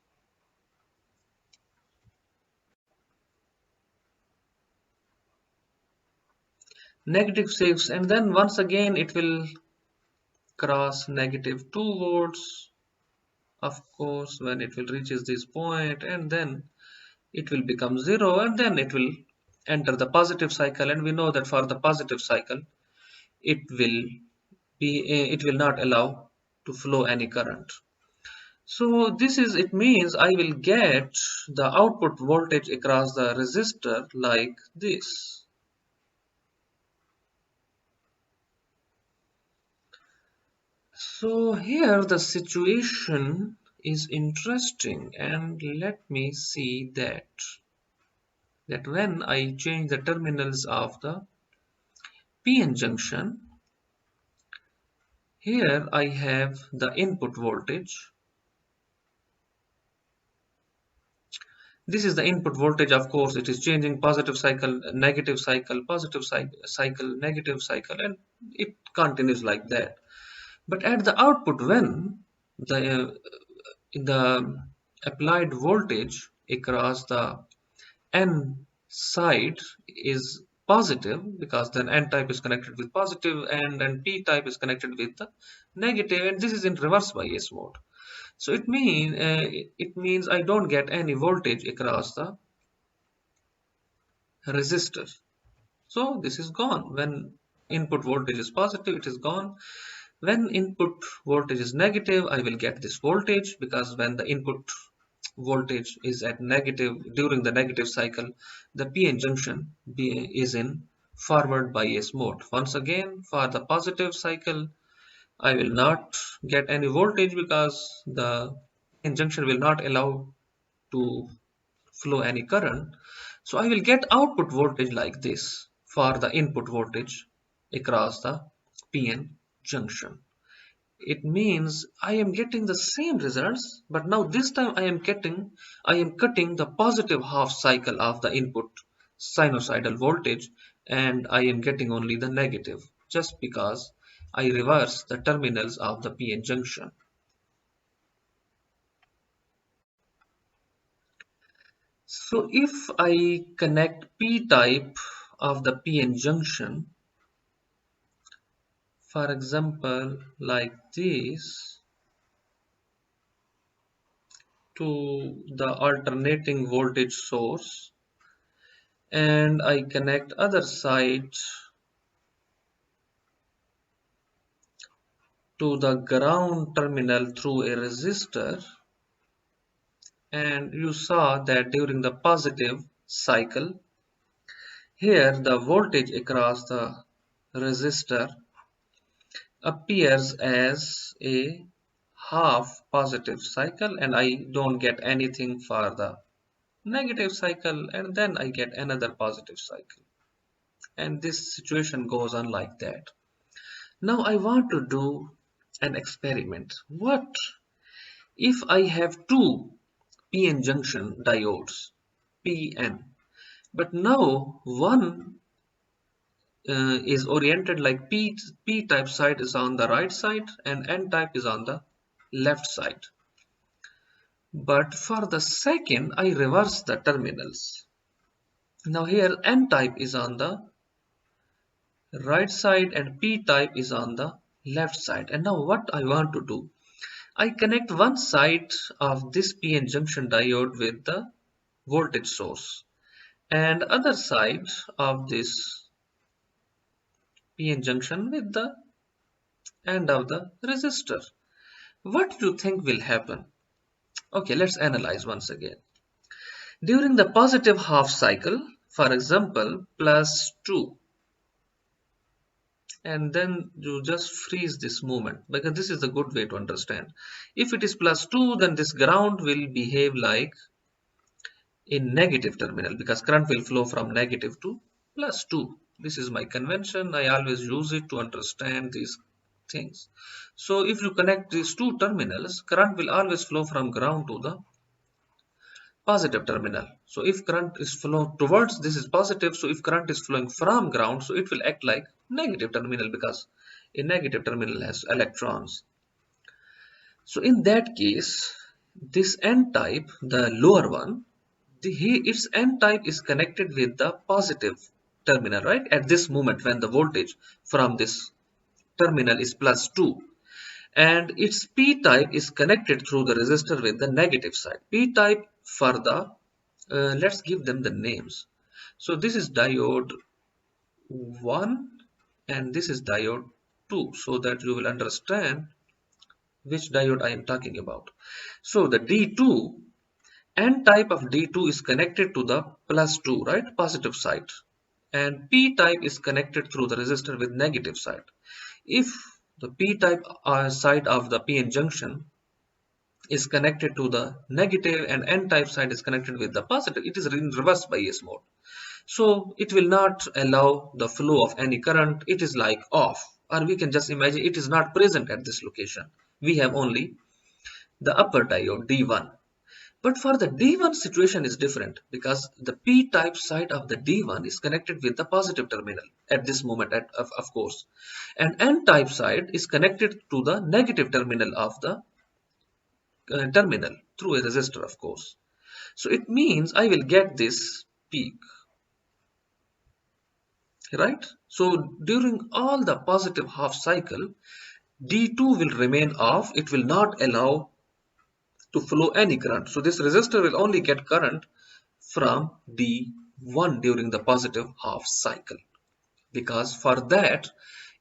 -6, and then once again it will cross -2 volts, of course, when it will reaches this point, and then it will become 0, and then it will enter the positive cycle, and we know that for the positive cycle it will it will not allow to flow any current. So this is, it means I will get the output voltage across the resistor like this. So here the situation is interesting, and let me see that when I change the terminals of the PN junction, here I have the input voltage. This is the input voltage, of course, it is changing positive cycle, negative cycle, positive cycle, negative cycle, and it continues like that. But at the output, when the applied voltage across the N side is positive, because then N type is connected with positive and then P type is connected with the negative, and this is in reverse bias mode. So it means I don't get any voltage across the resistor. So this is gone. When input voltage is positive, it is gone. When input voltage is negative, I will get this voltage because when the input voltage is at negative during the negative cycle, the PN junction is in forward bias mode. Once again, for the positive cycle, I will not get any voltage because the PN junction will not allow to flow any current. So I will get output voltage like this for the input voltage across the PN junction. It means I am getting the same results, but now this time I am cutting the positive half cycle of the input sinusoidal voltage, and I am getting only the negative just because I reverse the terminals of the PN junction. So if I connect P type of the PN junction, for example, like this, to the alternating voltage source, and I connect other side to the ground terminal through a resistor, and you saw that during the positive cycle, here the voltage across the resistor appears as a half positive cycle and I don't get anything for the negative cycle, and then I get another positive cycle. And this situation goes on like that. Now I want to do an experiment. What if I have two PN junction diodes, PN, but now one is oriented like P type side is on the right side and N type is on the left side. But for the second, I reverse the terminals. Now here N type is on the right side and P type is on the left side. And now what I want to do, I connect one side of this PN junction diode with the voltage source and other side of this PN junction with the end of the resistor. What do you think will happen? Okay, let's analyze once again. During the positive half cycle, for example, +2, and then you just freeze this movement because this is a good way to understand. If it is +2, then this ground will behave like a negative terminal because current will flow from negative to +2. This is my convention. I always use it to understand these things. So if you connect these two terminals, current will always flow from ground to the positive terminal. So if current is flow towards, this is positive. So if current is flowing from ground, so it will act like negative terminal because a negative terminal has electrons. So in that case, this N type, the lower one, its N type is connected with the positive terminal, right? At this moment when the voltage from this terminal is +2. And its P type is connected through the resistor with the negative side. P type for the, let's give them the names. So this is diode 1 and this is diode 2, so that you will understand which diode I am talking about. So the D2, N type of D2 is connected to the +2, right? Positive side. And P type is connected through the resistor with negative side. If the P type side of the PN junction is connected to the negative and N type side is connected with the positive, it is in reverse bias mode. So it will not allow the flow of any current. It is like off, or we can just imagine it is not present at this location. We have only the upper diode D1. But for the D1 situation is different because the P type side of the D1 is connected with the positive terminal at this moment, of course. And N type side is connected to the negative terminal of the terminal through a resistor, of course. So it means I will get this peak, right? So during all the positive half cycle, D2 will remain off. It will not allow to flow any current. So this resistor will only get current from D1 during the positive half cycle, because for that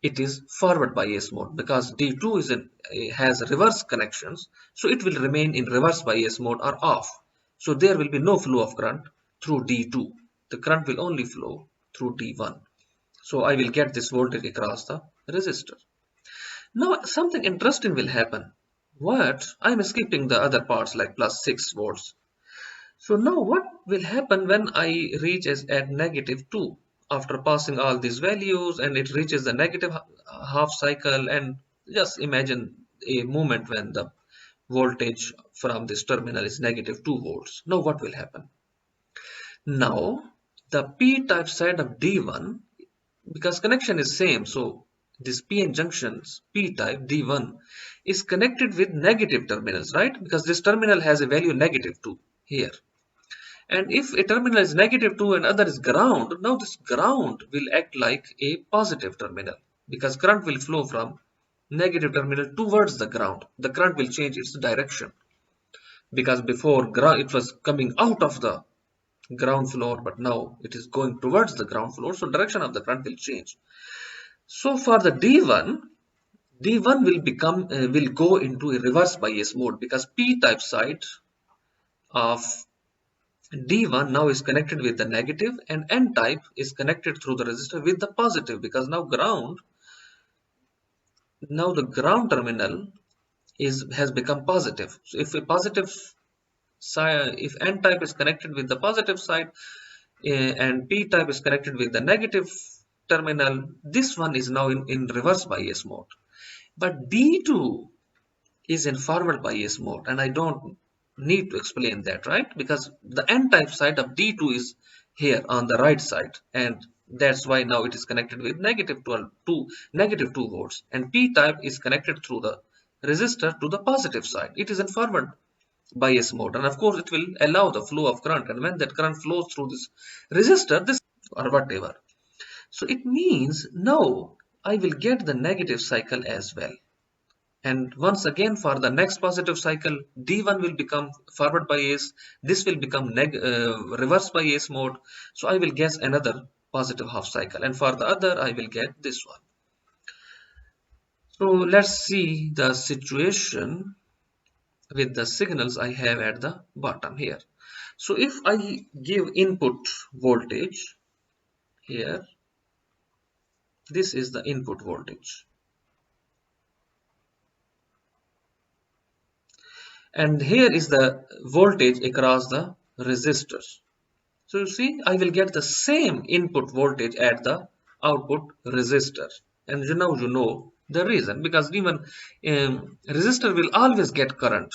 it is forward bias mode, because D2 has reverse connections, so it will remain in reverse bias mode or off. So there will be no flow of current through D2. The current will only flow through D1. So I will get this voltage across the resistor. Now something interesting will happen. What? I'm skipping the other parts like +6 volts. So now what will happen when I reach at -2 after passing all these values and it reaches the negative half cycle, and just imagine a moment when the voltage from this terminal is -2 volts. Now what will happen? Now the P type side of D1, because connection is same, so this PN junctions P type D1 is connected with negative terminals, right? Because this terminal has a value -2 here. And if a terminal is -2 and other is ground, now this ground will act like a positive terminal because current will flow from negative terminal towards the ground. The current will change its direction because before it was coming out of the ground floor, but now it is going towards the ground floor, so direction of the current will change. So for the D1 will go into a reverse bias mode because P type side of D1 now is connected with the negative and N type is connected through the resistor with the positive, because now the ground terminal has become positive. So if a positive side, if n type is connected with the positive side, and p type is connected with the negative terminal, this one is now in reverse bias mode. But D2 is in forward bias mode, and I don't need to explain that, right? Because the n-type side of D2 is here on the right side, and that's why now it is connected with negative 12 to negative 2 volts, and p-type is connected through the resistor to the positive side. It is in forward bias mode, and of course it will allow the flow of current, and when that current flows through this resistor, this or whatever, so it means now I will get the negative cycle as well. And once again, for the next positive cycle, D1 will become forward bias. This will become reverse bias mode. So I will guess another positive half cycle. And for the other, I will get this one. So let's see the situation with the signals I have at the bottom here. So if I give input voltage here, this is the input voltage. And here is the voltage across the resistors. So you see, I will get the same input voltage at the output resistor. And you know the reason, because even resistor will always get current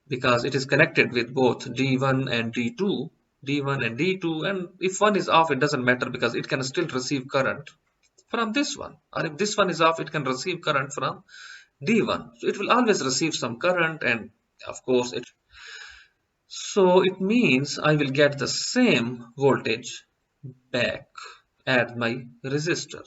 because it is connected with both D1 and D2, D1 and D2, and if one is off, it doesn't matter because it can still receive current from this one. Or if this one is off, it can receive current from D1. So it will always receive some current, and of course it. So it means I will get the same voltage back at my resistor.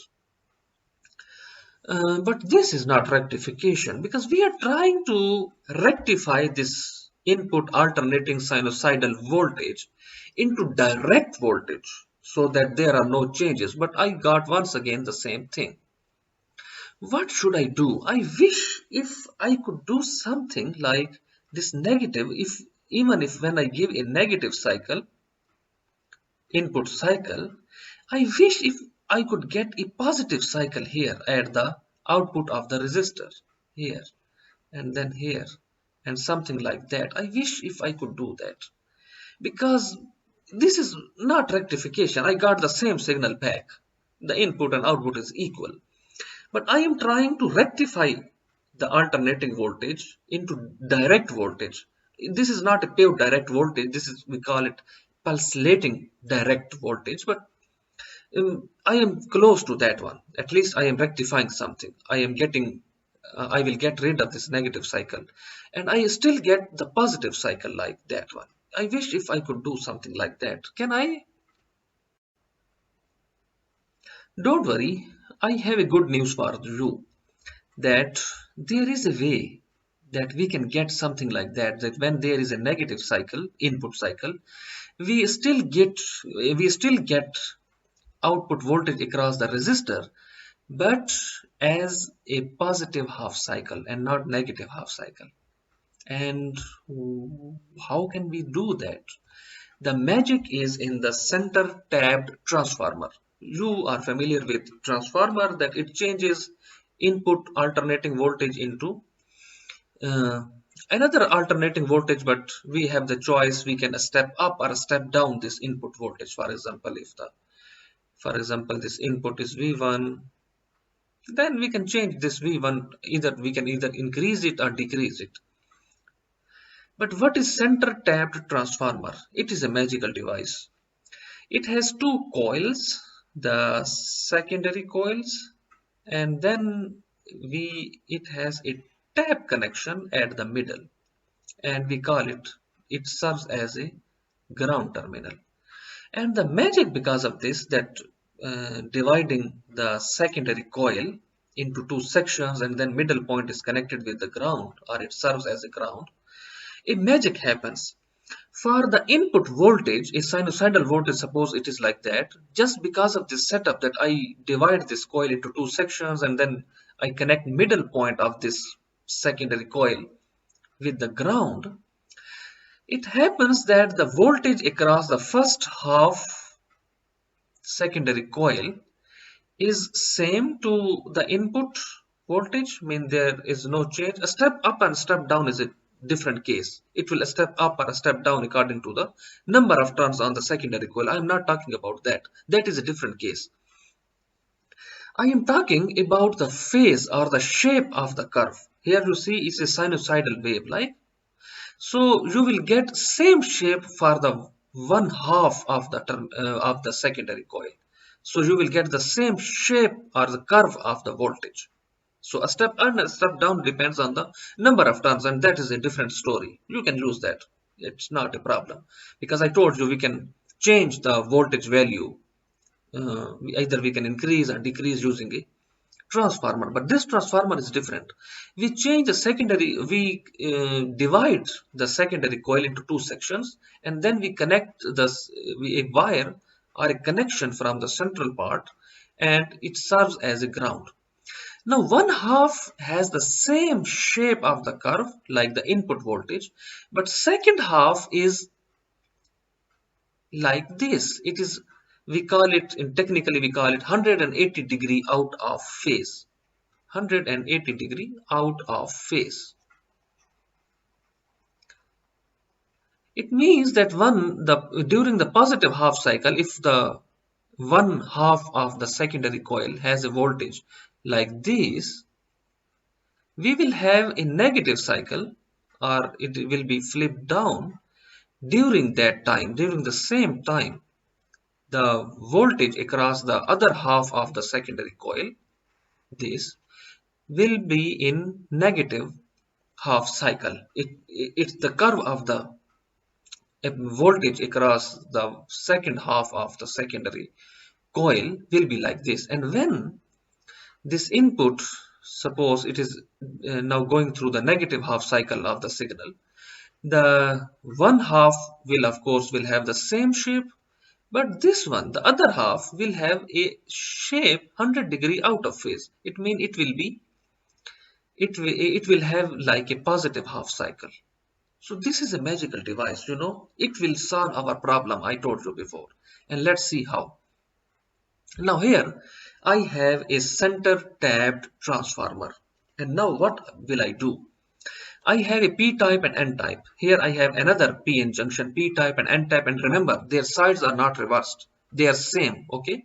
But this is not rectification because we are trying to rectify this input alternating sinusoidal voltage into direct voltage so that there are no changes. But I got once again the same thing. What should I do? I wish if I could do something like this negative, even if when I give a negative cycle, input cycle, I wish if I could get a positive cycle here at the output of the resistor, here and then here and something like that. I wish if I could do that because this is not rectification. I got the same signal back. The input and output is equal. But I am trying to rectify the alternating voltage into direct voltage. This is not a pure direct voltage. This is, we call it pulsating direct voltage. But I am close to that one. At least I am rectifying something. I am getting, I will get rid of this negative cycle. And I still get the positive cycle like that one. I wish if I could do something like that. Can I? Don't worry. I have a good news for you. That there is a way that we can get something like that, that when there is a negative cycle, input cycle, we still get output voltage across the resistor, but as a positive half cycle and not negative half cycle. And how can we do that? The magic is in the center tapped transformer. You are familiar with transformer, that it changes input alternating voltage into uh, another alternating voltage, but we have the choice. We can step up or step down this input voltage. For example, this input is V1, then we can change this V1. We can either increase it or decrease it. But what is center tapped transformer? It is a magical device. It has two coils, the secondary coils, and then it has a tap connection at the middle, and we call it serves as a ground terminal. And the magic because of this, that dividing the secondary coil into two sections and then middle point is connected with the ground, or it serves as a ground, a magic happens. For the input voltage, a sinusoidal voltage, suppose it is like that, just because of this setup that I divide this coil into two sections and then I connect middle point of this secondary coil with the ground, it happens that the voltage across the first half secondary coil is same to the input voltage mean there is no change. A step up and step down is a different case. It will a step up or a step down according to the number of turns on the secondary coil. I am not talking about that. That is a different case. I am talking about the phase or the shape of the curve. Here you see it's a sinusoidal wave, like. So you will get same shape for the one half of the term of the secondary coil. So you will get the same shape or the curve of the voltage. So a step up and a step down depends on the number of turns, and that is a different story. You can use that. It's not a problem because I told you we can change the voltage value. Either we can increase or decrease using a transformer, but this transformer is different. We change the secondary, we divide the secondary coil into two sections, and then we connect this a wire or a connection from the central part, and it serves as a ground. Now one half has the same shape of the curve like the input voltage, but second half is like this. It is, we call it, in technically we call it 180-degree out of phase. 180-degree out of phase. It means that during the positive half cycle, if the one half of the secondary coil has a voltage like this, we will have a negative cycle, or it will be flipped down during that time. During the same time, the voltage across the other half of the secondary coil, this, will be in negative half cycle. It's the curve of the voltage across the second half of the secondary coil will be like this. And when this input, suppose it is now going through the negative half cycle of the signal, the one half will of course will have the same shape, but this one, the other half, will have a shape 100-degree out of phase. It means it will have like a positive half cycle. So this is a magical device, you know. It will solve our problem I told you before. And let's see how. Now here I have a center tapped transformer. And now what will I do? I have a p-type and n-type. Here I have another p-n junction, p-type and n-type. And remember, their sides are not reversed. They are same, okay?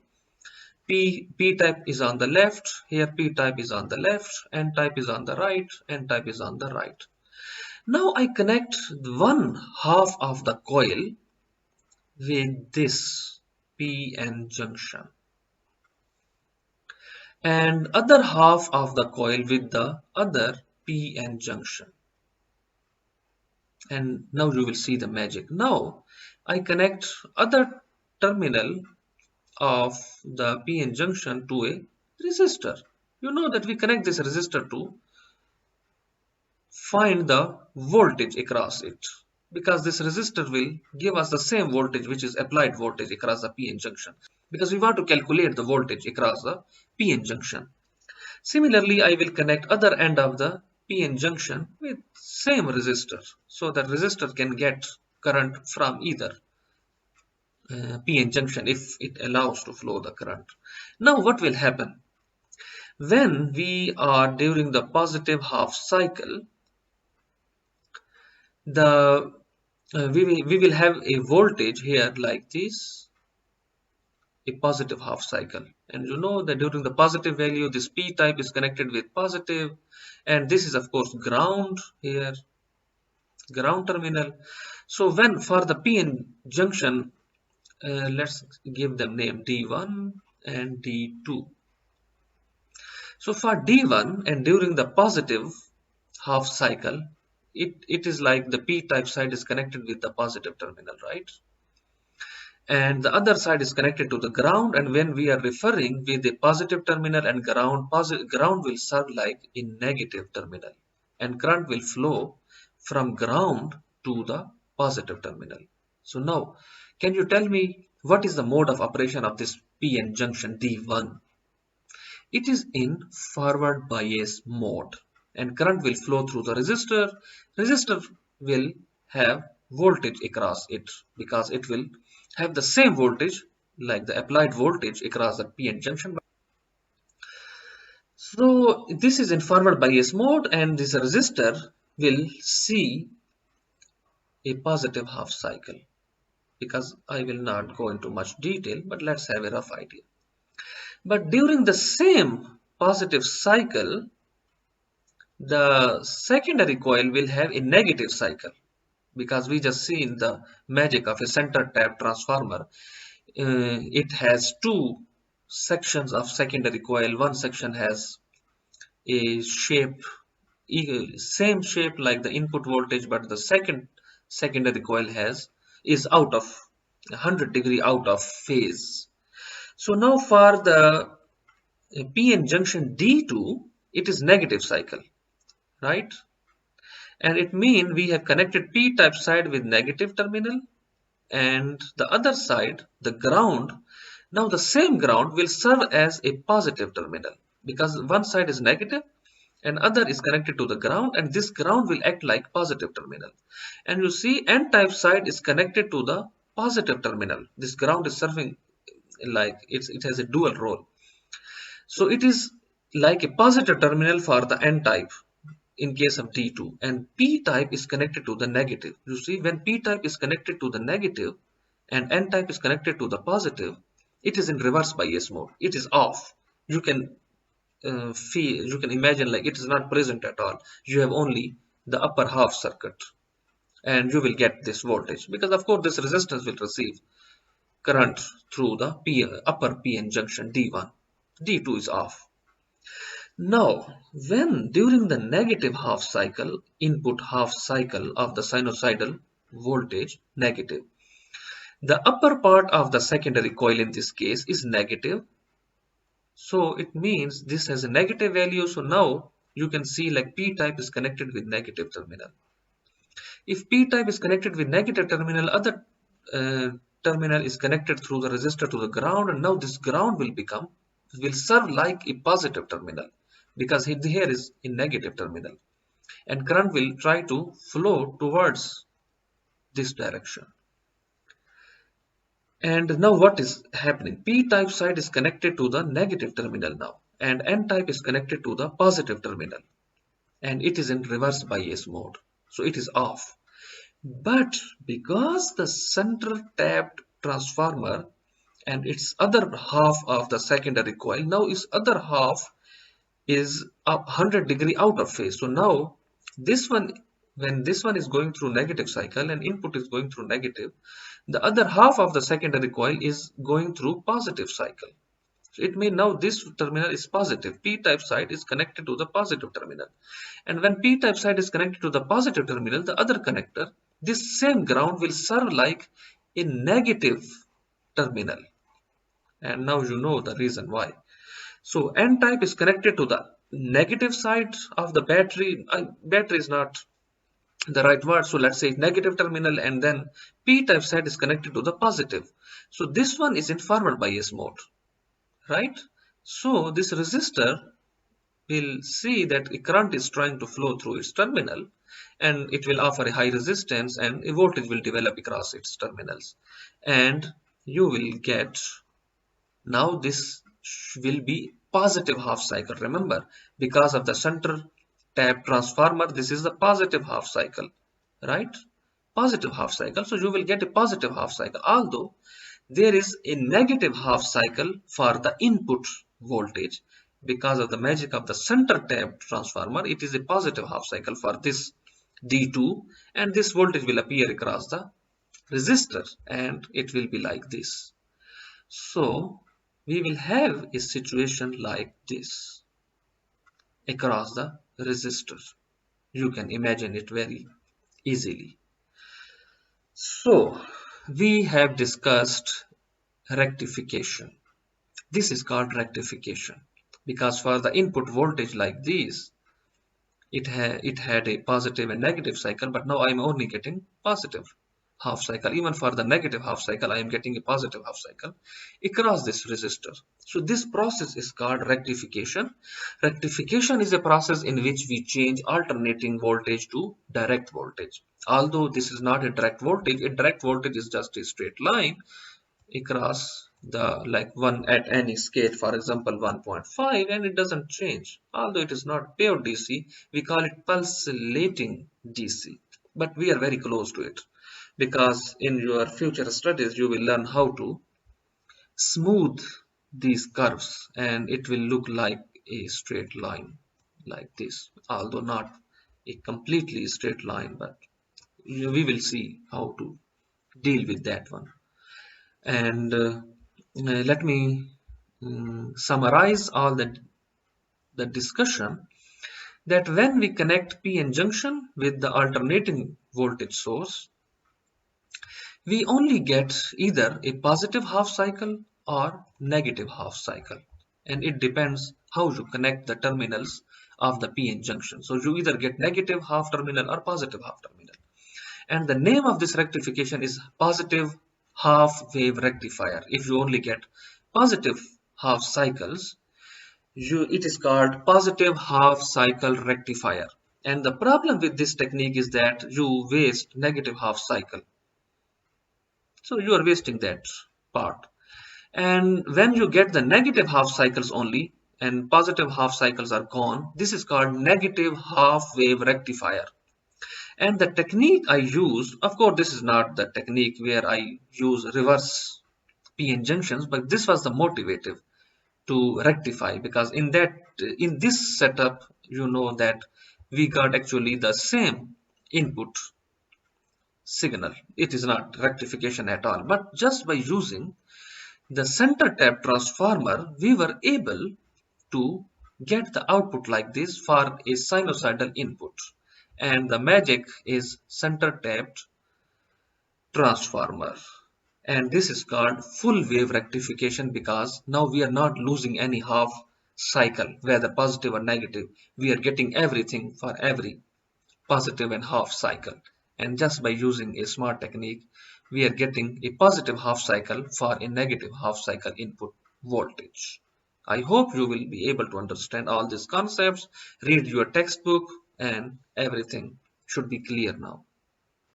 P-type is on the left. Here p-type is on the left. N-type is on the right. N-type is on the right. Now I connect one half of the coil with this p-n junction and other half of the coil with the other p-n junction. And now you will see the magic. Now I connect other terminal of the p-n junction to a resistor. You know that we connect this resistor to find the voltage across it, because this resistor will give us the same voltage which is applied voltage across the p-n junction, because we want to calculate the voltage across the p-n junction. Similarly, I will connect other end of the p-n junction with same resistor, so that resistor can get current from either p-n junction if it allows to flow the current. Now what will happen when we are during the positive half cycle? We will have a voltage here like this, a positive half cycle, and you know that during the positive value this p-type is connected with positive, and this is of course ground here, ground terminal. So when for the p-n junction, let's give them name D1 and D2. So for D1 and during the positive half cycle, it is like the p-type side is connected with the positive terminal, right? And the other side is connected to the ground, and when we are referring with the positive terminal and ground, ground will serve like a negative terminal, and current will flow from ground to the positive terminal. So now, can you tell me what is the mode of operation of this p-n junction D1? It is in forward bias mode, and current will flow through the resistor. Resistor will have voltage across it, because it will have the same voltage like the applied voltage across the p-n junction. So this is in forward bias mode, and this resistor will see a positive half cycle. Because I will not go into much detail, but let's have a rough idea. But during the same positive cycle, the secondary coil will have a negative cycle, because we just see in the magic of a center tap transformer. It has two sections of secondary coil. One section has a shape, same shape like the input voltage, but the secondary coil is out of 100-degree out of phase. So now for the PN junction D2, it is negative cycle, right? And it means we have connected P-type side with negative terminal, and the other side, the ground. Now the same ground will serve as a positive terminal, because one side is negative and other is connected to the ground, and this ground will act like positive terminal. And you see N-type side is connected to the positive terminal. This ground is serving like it has a dual role. So it is like a positive terminal for the N-type in case of D2, and P-type is connected to the negative. You see, when P-type is connected to the negative and N-type is connected to the positive, it is in reverse bias mode. It is off. You can you can imagine like it is not present at all. You have only the upper half circuit, and you will get this voltage, because of course this resistance will receive current through the upper PN junction D1. D2 is off. Now, when during the negative half cycle, input half cycle of the sinusoidal voltage negative, the upper part of the secondary coil in this case is negative. So it means this has a negative value. So now you can see like P-type is connected with negative terminal. If P-type is connected with negative terminal, other terminal is connected through the resistor to the ground, and now this ground will serve like a positive terminal, because here is a negative terminal, and current will try to flow towards this direction. And now what is happening? P-type side is connected to the negative terminal now, and N-type is connected to the positive terminal, and it is in reverse bias mode, so it is off. But because the center tapped transformer and its other half of the secondary coil, now its other half is 100-degree out of phase. So now this one, when this one is going through negative cycle and input is going through negative, the other half of the secondary coil is going through positive cycle. So it means now this terminal is positive. P-type side is connected to the positive terminal. And when P-type side is connected to the positive terminal, the other connector, this same ground will serve like a negative terminal. And now you know the reason why. So N-type is connected to the negative side of the battery. Battery is not the right word, so let's say negative terminal, and then P-type side is connected to the positive. So this one is in forward bias mode, right? So this resistor will see that a current is trying to flow through its terminal, and it will offer a high resistance, and a voltage will develop across its terminals, and you will get, now this will be positive half cycle. Remember, because of the center tap transformer, this is the positive half cycle, right? Positive half cycle. So you will get a positive half cycle, although there is a negative half cycle for the input voltage. Because of the magic of the center tap transformer, it is a positive half cycle for this D2, and this voltage will appear across the resistor, and it will be like this. So we will have a situation like this across the resistor. You can imagine it very easily. So we have discussed rectification. This is called rectification because for the input voltage like this, it had a positive and negative cycle, but now I'm only getting positive half cycle. Even for the negative half cycle, I am getting a positive half cycle across this resistor. So this process is called rectification. Rectification is a process in which we change alternating voltage to direct voltage. Although this is not a direct voltage is just a straight line across the like one at any scale, for example 1.5, and it doesn't change. Although it is not pure DC, we call it pulsating DC, but we are very close to it, because in your future studies you will learn how to smooth these curves and it will look like a straight line like this, although not a completely straight line, but we will see how to deal with that one. And let me summarize all the discussion, that when we connect PN junction with the alternating voltage source, we only get either a positive half cycle or negative half cycle, and it depends how you connect the terminals of the PN junction. So you either get negative half terminal or positive half terminal, and the name of this rectification is positive half wave rectifier. If you only get positive half cycles, it is called positive half cycle rectifier. And the problem with this technique is that you waste negative half cycle, so you are wasting that part. And when you get the negative half cycles only and positive half cycles are gone, this is called negative half wave rectifier. And the technique I use, of course, this is not the technique where I use reverse PN junctions, but this was the motivative to rectify, because in this setup, you know that we got actually the same input signal. It is not rectification at all, but just by using the center tap transformer, we were able to get the output like this for a sinusoidal input. And the magic is center tapped transformer. And this is called full wave rectification, because now we are not losing any half cycle, whether positive or negative. We are getting everything for every positive and half cycle. And just by using a smart technique, we are getting a positive half cycle for a negative half cycle input voltage. I hope you will be able to understand all these concepts, read your textbook, and everything should be clear now.